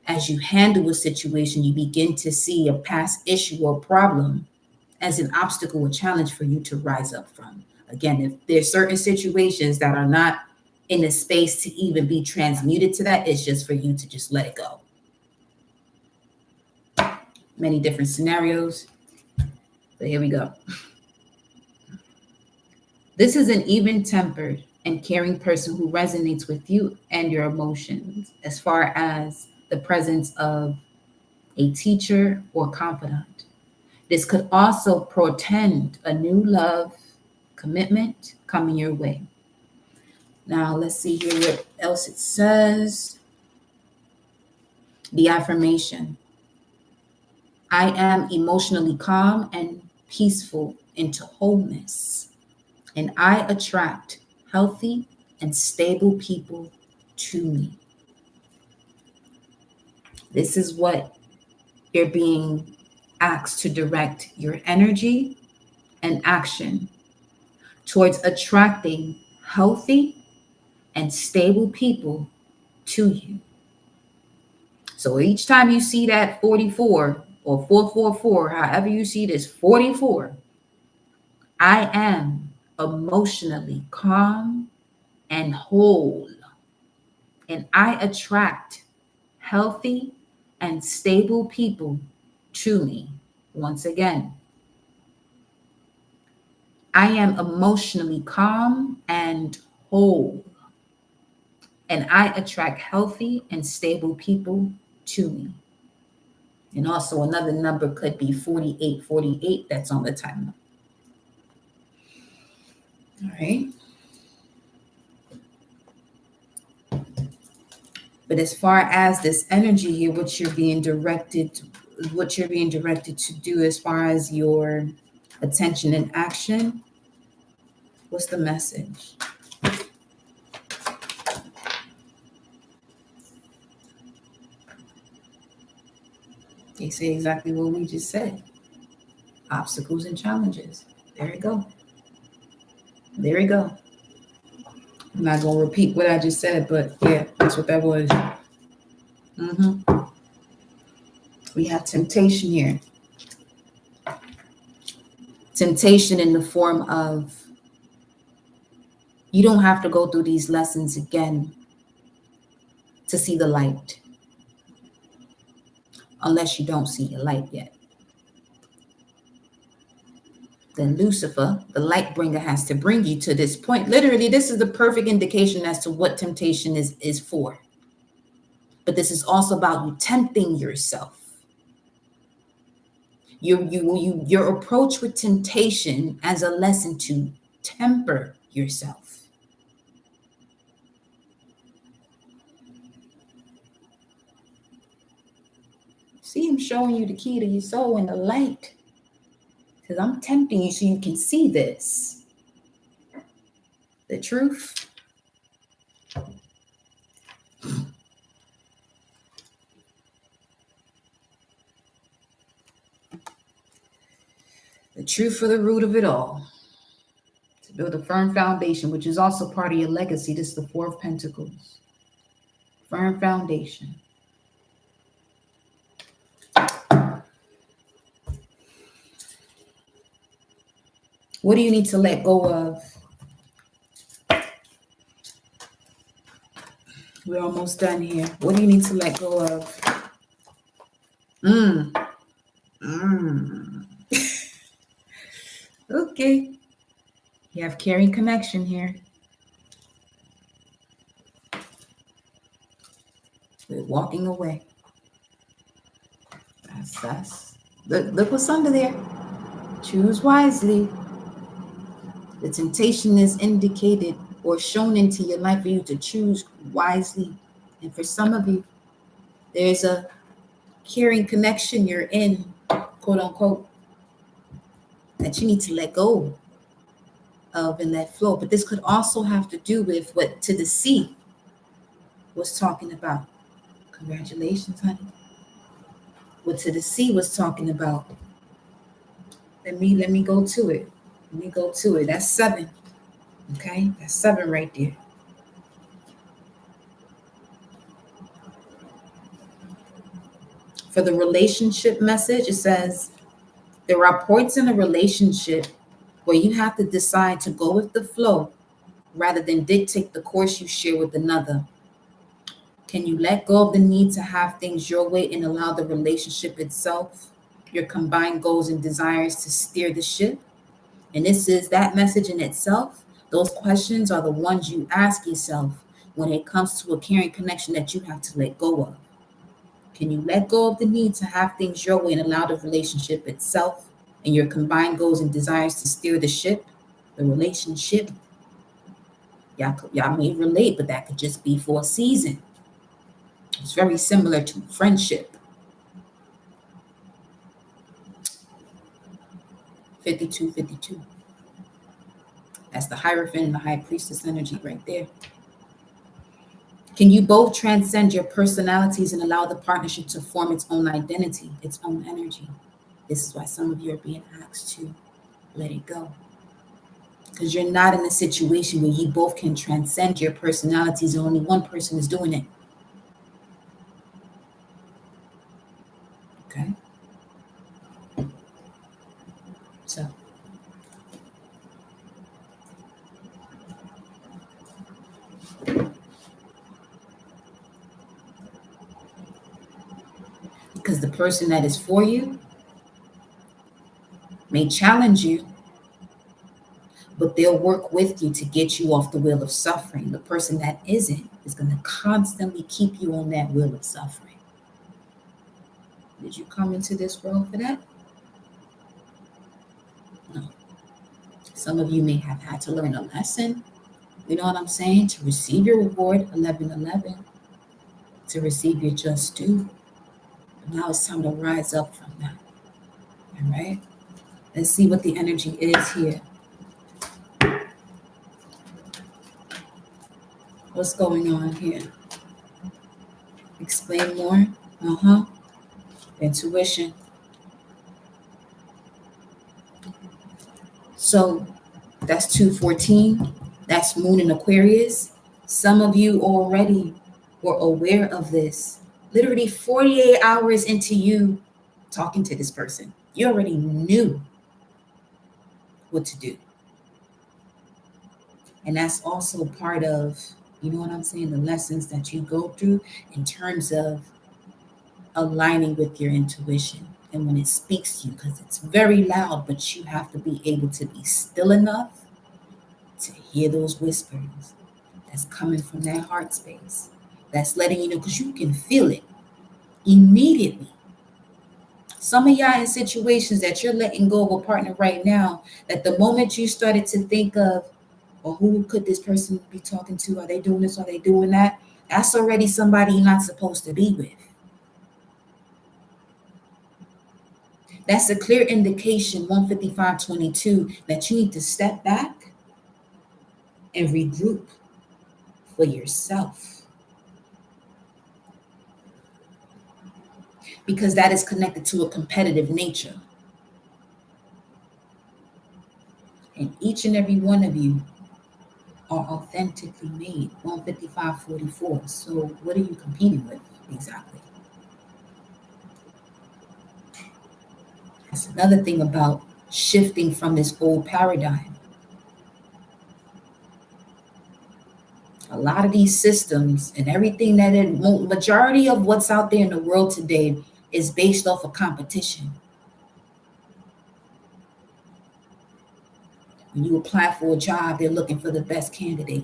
As you handle a situation, you begin to see a past issue or problem as an obstacle or challenge for you to rise up from. Again, if there's certain situations that are not in a space to even be transmuted to that, it's just for you to just let it go. Many different scenarios. So here we go. This is an even-tempered and caring person who resonates with you and your emotions, as far as the presence of a teacher or confidant. This could also portend a new love commitment coming your way. Now, let's see here what else it says. The affirmation: I am emotionally calm and peaceful into wholeness, and I attract healthy and stable people to me. This is what you're being asked to direct your energy and action towards attracting healthy and stable people to you. So each time you see that 44 or 444, however you see this 44, I am emotionally calm and whole, and I attract healthy and stable people to me. Once again, I am emotionally calm and whole, and I attract healthy and stable people to me. And also another number could be 4848 that's on the timer. All right. But as far as this energy here, what you're being directed to do as far as your attention and action, what's the message? They say exactly what we just said. Obstacles and challenges. There you go. There you go. I'm not going to repeat what I just said, but yeah, that's what that was. We have temptation here. Temptation in the form of, you don't have to go through these lessons again to see the light, unless you don't see the light yet. then Lucifer, the light bringer, has to bring you to this point. Literally, this is the perfect indication as to what temptation is for. But this is also about you tempting yourself. Your approach with temptation as a lesson to temper yourself. See, I'm showing you the key to your soul and the light. Because I'm tempting you so you can see this. The truth. The truth for the root of it all. To build a firm foundation, which is also part of your legacy. This is the Four of Pentacles. Firm foundation. What do you need to let go of? We're almost done here. What do you need to let go of? Okay. You have caring connection here. We're walking away. That's look what's under there. Choose wisely. The temptation is indicated or shown into your life for you to choose wisely. And for some of you, there's a caring connection you're in, quote unquote, that you need to let go of and let flow. But this could also have to do with what To the Sea was talking about. Congratulations, honey. What To the Sea was talking about. Let me go to it. Let me go to it. That's 7. Okay, that's 7 right there. For the relationship message, it says, there are points in a relationship where you have to decide to go with the flow rather than dictate the course you share with another. Can you let go of the need to have things your way and allow the relationship itself, your combined goals and desires, to steer the ship? And this is that message in itself. Those questions are the ones you ask yourself when it comes to a caring connection that you have to let go of. Can you let go of the need to have things your way and allow the relationship itself and your combined goals and desires to steer the ship, the relationship? Y'all may relate, but that could just be for a season. It's very similar to friendship. 52. That's the Hierophant and the High Priestess energy right there. Can you both transcend your personalities and allow the partnership to form its own identity, its own energy? This is why some of you are being asked to let it go. Because you're not in a situation where you both can transcend your personalities and only one person is doing it. Okay? So, because the person that is for you may challenge you, but they'll work with you to get you off the wheel of suffering. The person that isn't is going to constantly keep you on that wheel of suffering. Did you come into this world for that? No. Some of you may have had to learn a lesson, you know what I'm saying, to receive your reward, 1111, to receive your just due. But now it's time to rise up from that. All right? Let's see what the energy is here. What's going on here? Explain more. Intuition. So that's 214. That's Moon in Aquarius. Some of you already were aware of this. Literally 48 hours into you talking to this person, you already knew what to do. And that's also part of, you know what I'm saying, the lessons that you go through in terms of aligning with your intuition. and when it speaks to you, because it's very loud, but you have to be able to be still enough to hear those whispers that's coming from that heart space, that's letting you know, because you can feel it immediately. Some of y'all in situations that you're letting go of a partner right now, that the moment you started to think of, or who could this person be talking to? Are they doing this? Are they doing that? That's already somebody you're not supposed to be with. That's a clear indication, 15522, that you need to step back and regroup for yourself. Because that is connected to a competitive nature. And each and every one of you are authentically made, 15544. So what are you competing with exactly? That's another thing about shifting from this old paradigm. A lot of these systems and everything that majority of what's out there in the world today is based off of competition. When you apply for a job, they're looking for the best candidate.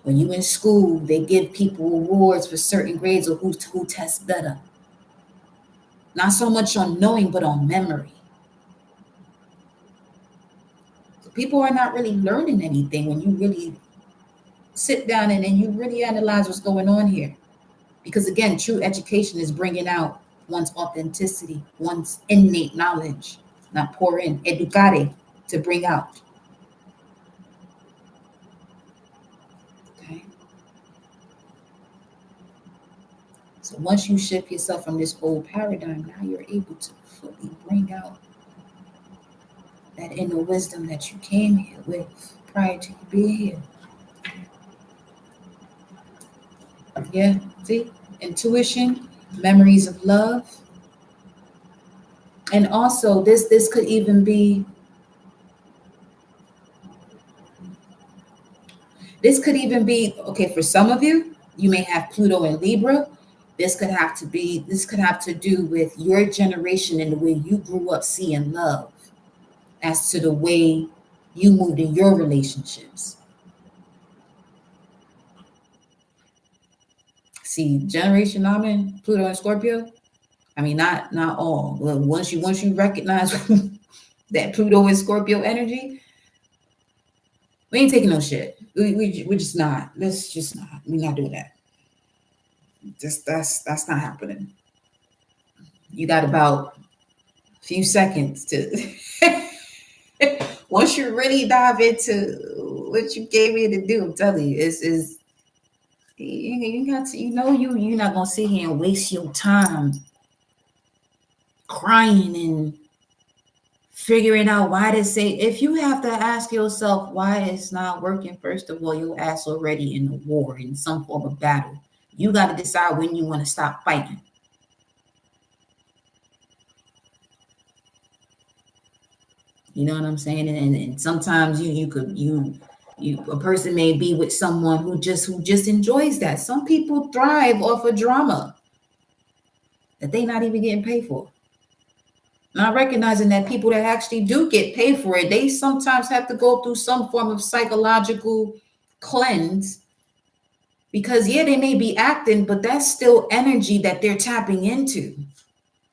When you're in school, they give people awards for certain grades or who tests better. Not so much on knowing, but on memory. So people are not really learning anything when you really sit down and then you really analyze what's going on here. Because again, true education is bringing out one's authenticity, one's innate knowledge, not pour in, educare, to bring out. Okay. So once you shift yourself from this old paradigm, now you're able to fully bring out that inner wisdom that you came here with prior to you being here. Yeah, see? Intuition, memories of love. And also this could even be okay, for some of you, you may have Pluto and Libra. This could have to do with your generation and the way you grew up seeing love as to the way you moved in your relationships. See, generation I'm in, Pluto and Scorpio. I mean, not all. But once you recognize that Pluto and Scorpio energy, we ain't taking no shit. We're just not. Let's just not. We're not doing that. Just that's not happening. You got about a few seconds to once you really dive into what you came here to do, I'm telling you, is you got to, you're not gonna sit here and waste your time crying and figuring out why to say. If you have to ask yourself why it's not working, first of all, your ass already in a war, in some form of battle. You got to decide when you want to stop fighting. You know what I'm saying? And sometimes a person may be with someone who just enjoys that. Some people thrive off of drama that they not even getting paid for. Not recognizing that people that actually do get paid for it, they sometimes have to go through some form of psychological cleanse, because yeah, they may be acting, but that's still energy that they're tapping into.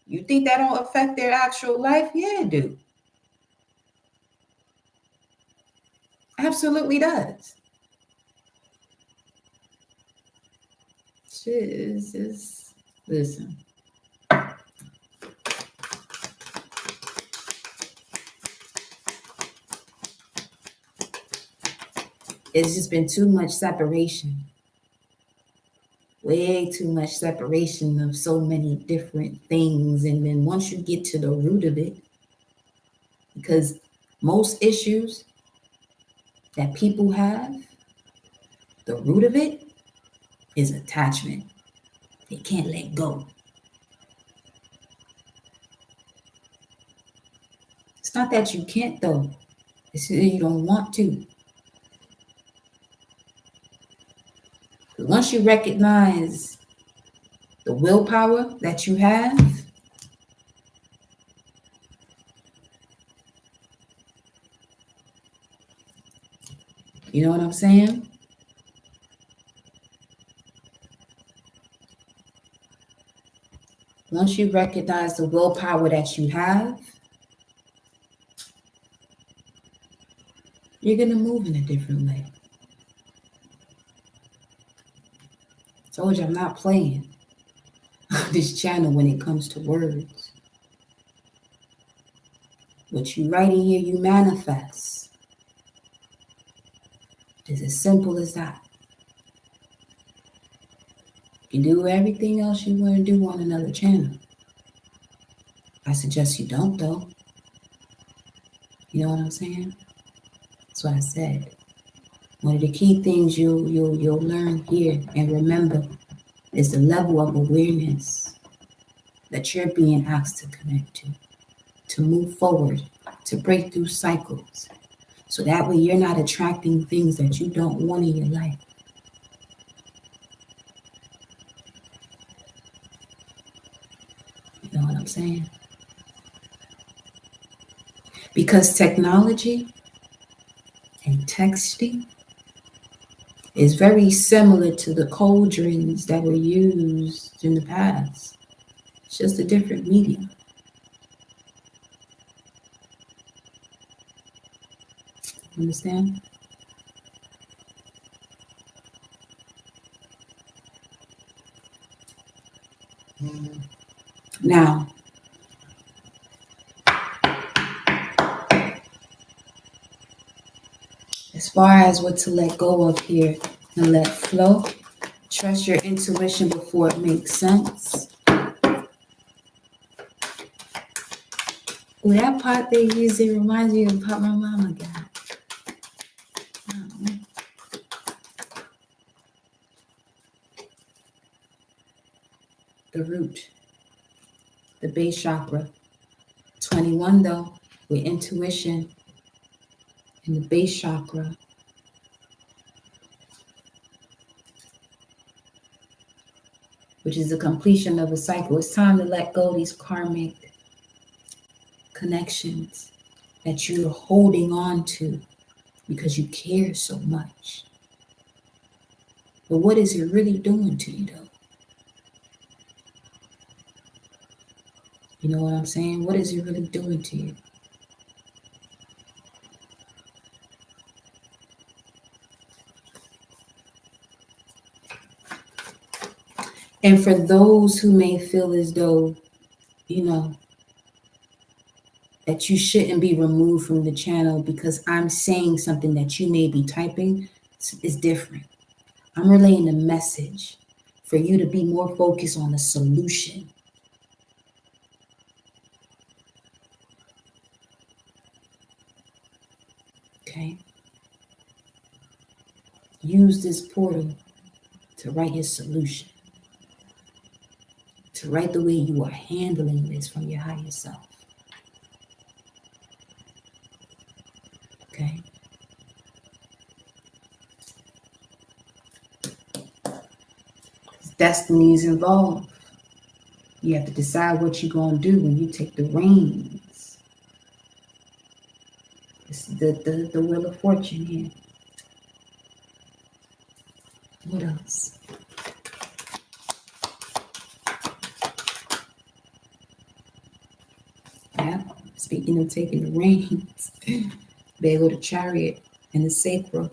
You think that don't affect their actual life? Yeah, it do. Absolutely does. Shit is just, listen. It's just been too much separation. Way too much separation of so many different things. And then once you get to the root of it, because most issues that people have, the root of it is attachment. They can't let go. It's not that you can't, though. It's that you don't want to. Once you recognize the willpower that you have, You know what I'm saying? Once you recognize the willpower that you have, you're going to move in a different way. Told you I'm not playing on this channel when it comes to words. What you write in here, you manifest. It's as simple as that. You do everything else you want to do on another channel. I suggest you don't, though. You know what I'm saying? That's what I said. One of the key things you'll learn here and remember is the level of awareness that you're being asked to connect to move forward, to break through cycles. So that way you're not attracting things that you don't want in your life. You know what I'm saying? Because technology and texting is very similar to the cauldrons that were used in the past. It's just a different medium. Understand? Now, as far as what to let go of here and let flow, trust your intuition before it makes sense. Well, that pot they use, it reminds me of the pot my mama got. The root, the base chakra. 21 though, with intuition and the base chakra. Which is the completion of a cycle. It's time to let go of these karmic connections that you're holding on to because you care so much. But what is it really doing to you, though? You know what I'm saying? What is it really doing to you? And for those who may feel as though, you know, that you shouldn't be removed from the channel because I'm saying something that you may be typing, is different. I'm relaying a message for you to be more focused on the solution. Okay? Use this portal to write your solution, to write the way you are handling this from your higher self. Okay? Destiny is involved. You have to decide what you're going to do when you take the reins. It's the wheel of fortune here. What else? Yeah, speaking of taking the reins, there go the chariot and the sacral.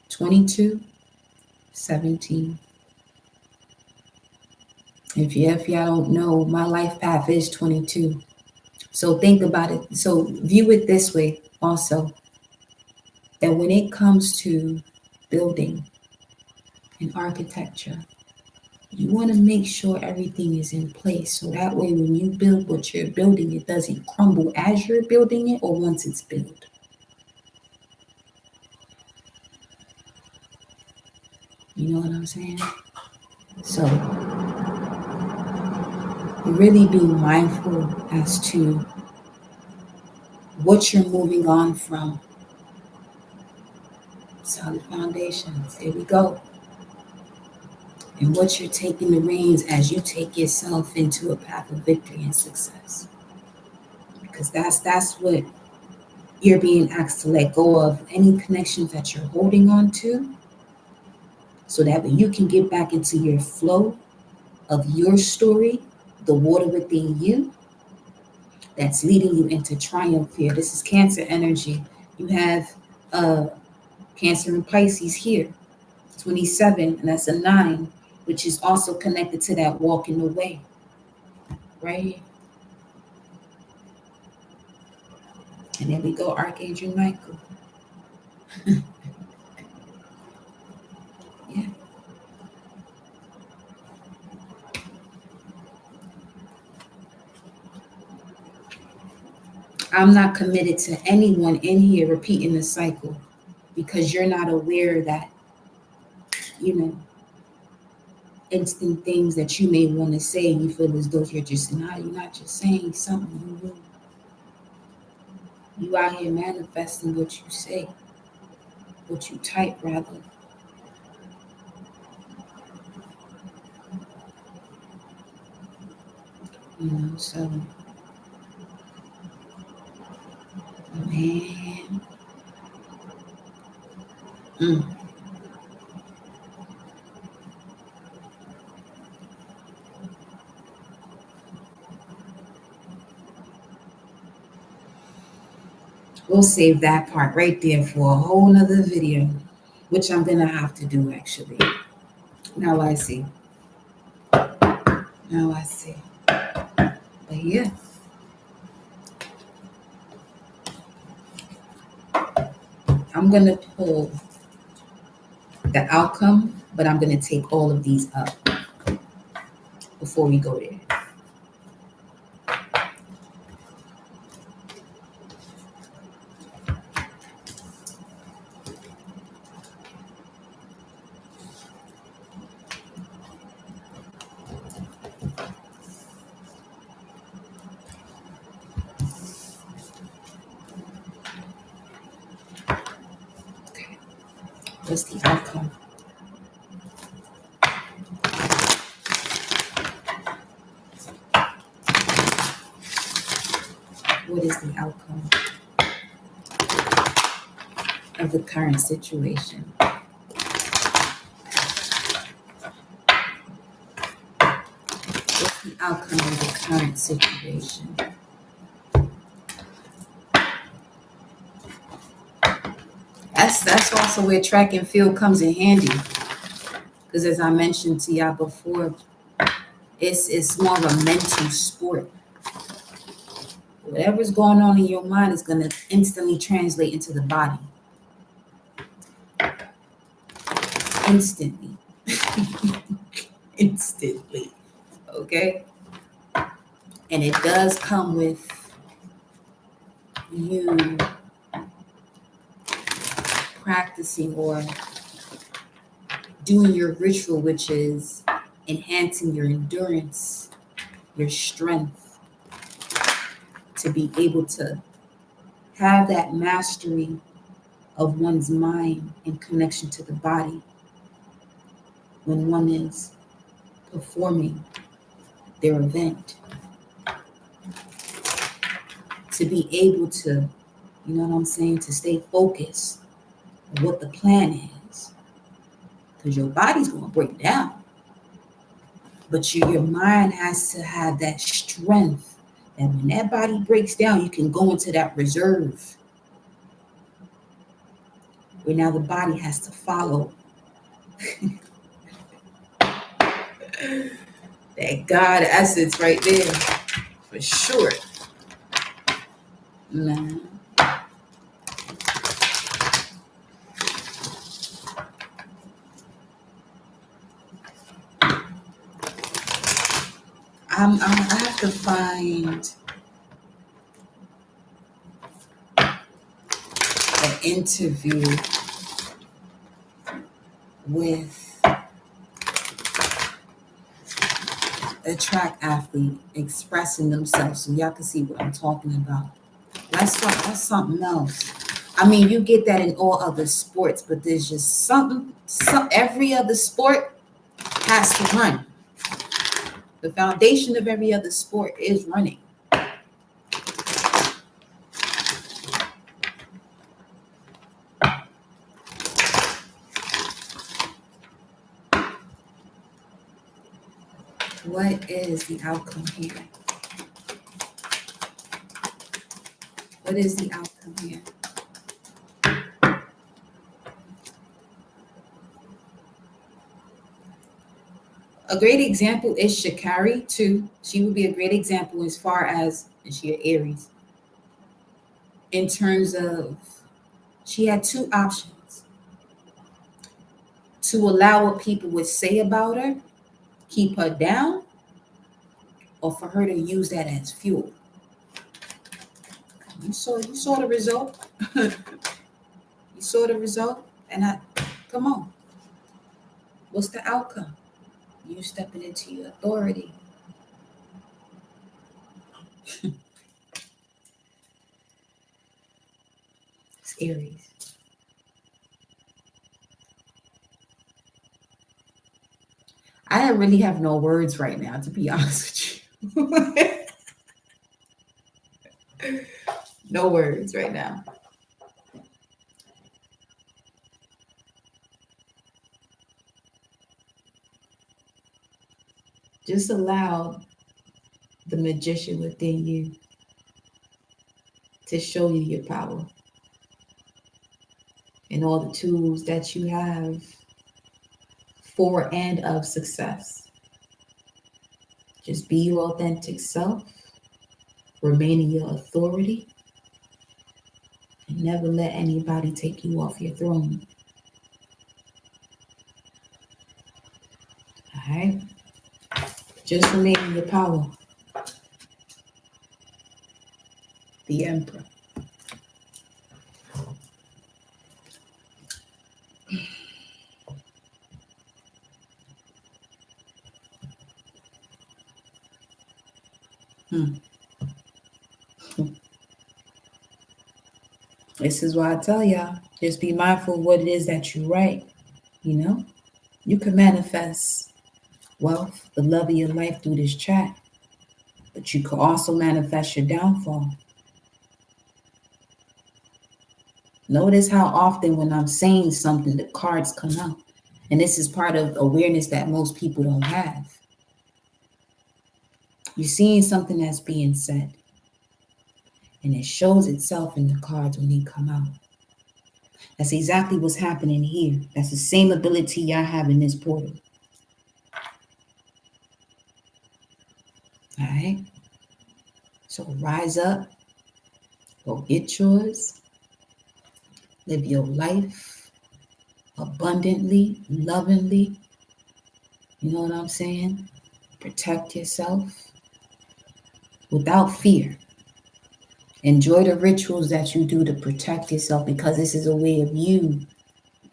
(22, 17). If y'all don't know, my life path is 22. So think about it. So view it this way also, that when it comes to building and architecture, you want to make sure everything is in place. So that way, when you build what you're building, it doesn't crumble as you're building it or once it's built. You know what I'm saying? So really be mindful as to what you're moving on from. Solid foundations. Here we go. and what you're taking the reins as you take yourself into a path of victory and success. Because that's what you're being asked to let go of, any connections that you're holding on to, so that when you can get back into your flow of your story, the water within you, that's leading you into triumph here. This is Cancer energy. You have Cancer and Pisces here, 27, and that's a 9, which is also connected to that walk in the way, right? And there we go, Archangel Michael. Yeah. I'm not committed to anyone in here repeating the cycle, because you're not aware that, instant things that you may want to say, and you feel as though you're not just saying something. You out here manifesting what you say, what you type rather. So man. We'll save that part right there for a whole nother video, which I'm gonna have to do actually. Now I see. But yeah. I'm gonna pull the outcome, but I'm gonna take all of these up before we go there. Okay. What's the outcome? What is the outcome of the current situation? What's the outcome of the current situation? That's also where track and field comes in handy. Because as I mentioned to y'all before, it's more of a mental sport. Whatever's going on in your mind is going to instantly translate into the body. Instantly. Instantly. Okay? And it does come with you practicing or doing your ritual, which is enhancing your endurance, your strength, to be able to have that mastery of one's mind in connection to the body when one is performing their event. To be able to, to stay focused on what the plan is. Because your body's going to break down. But your mind has to have that strength. And when that body breaks down, you can go into that reserve. Where now the body has to follow that God essence right there. For sure. Nah. I have to find an interview with a track athlete expressing themselves so y'all can see what I'm talking about. That's something else. I mean, you get that in all other sports, but there's just every other sport, has to run. The foundation of every other sport is running. What is the outcome here? What is the outcome here? A great example is Sha'Carri too. She would be a great example as far as, and she had Aries, in terms of she had two options: to allow what people would say about her, keep her down, or for her to use that as fuel. You saw the result. You saw the result, and come on. What's the outcome? You stepping into your authority. It's Aries. I really have no words right now, to be honest with you. No words right now. Just allow the magician within you to show you your power and all the tools that you have for and of success. Just be your authentic self, remain in your authority, and never let anybody take you off your throne. All right? Just remain in your power. The Emperor. This is why I tell y'all, just be mindful of what it is that you write. You know, you can manifest wealth, the love of your life through this chat, but you could also manifest your downfall. Notice how often when I'm saying something, the cards come out. And this is part of awareness that most people don't have. You're seeing something that's being said, and it shows itself in the cards when they come out. That's exactly what's happening here. That's the same ability y'all have in this portal. All right? So rise up, go get yours, live your life abundantly, lovingly. You know what I'm saying? Protect yourself without fear. Enjoy the rituals that you do to protect yourself, because this is a way of you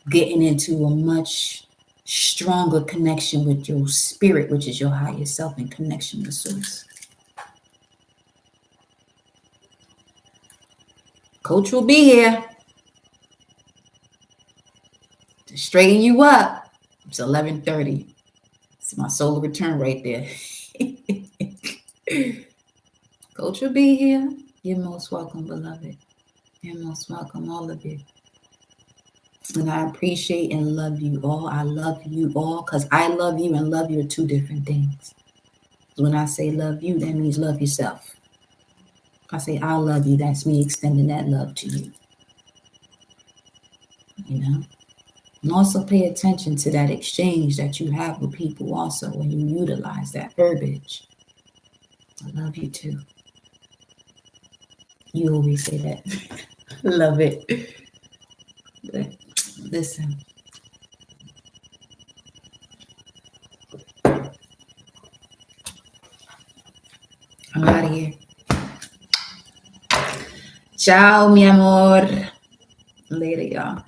getting into a much stronger connection with your spirit, which is your higher self, and connection with source. Coach will be here to straighten you up. It's 11:30. It's my solar return right there. Coach will be here. You're most welcome, beloved. You're most welcome, all of you. And I appreciate and love you all. I love you all, because I love you and love you are two different things. When I say love you, that means love yourself. If I say I love you, that's me extending that love to you. You know? And also pay attention to that exchange that you have with people also when you utilize that verbiage. I love you too. You always say that. Love it. But listen. I'm out of here. Ciao, mi amor. Later, y'all.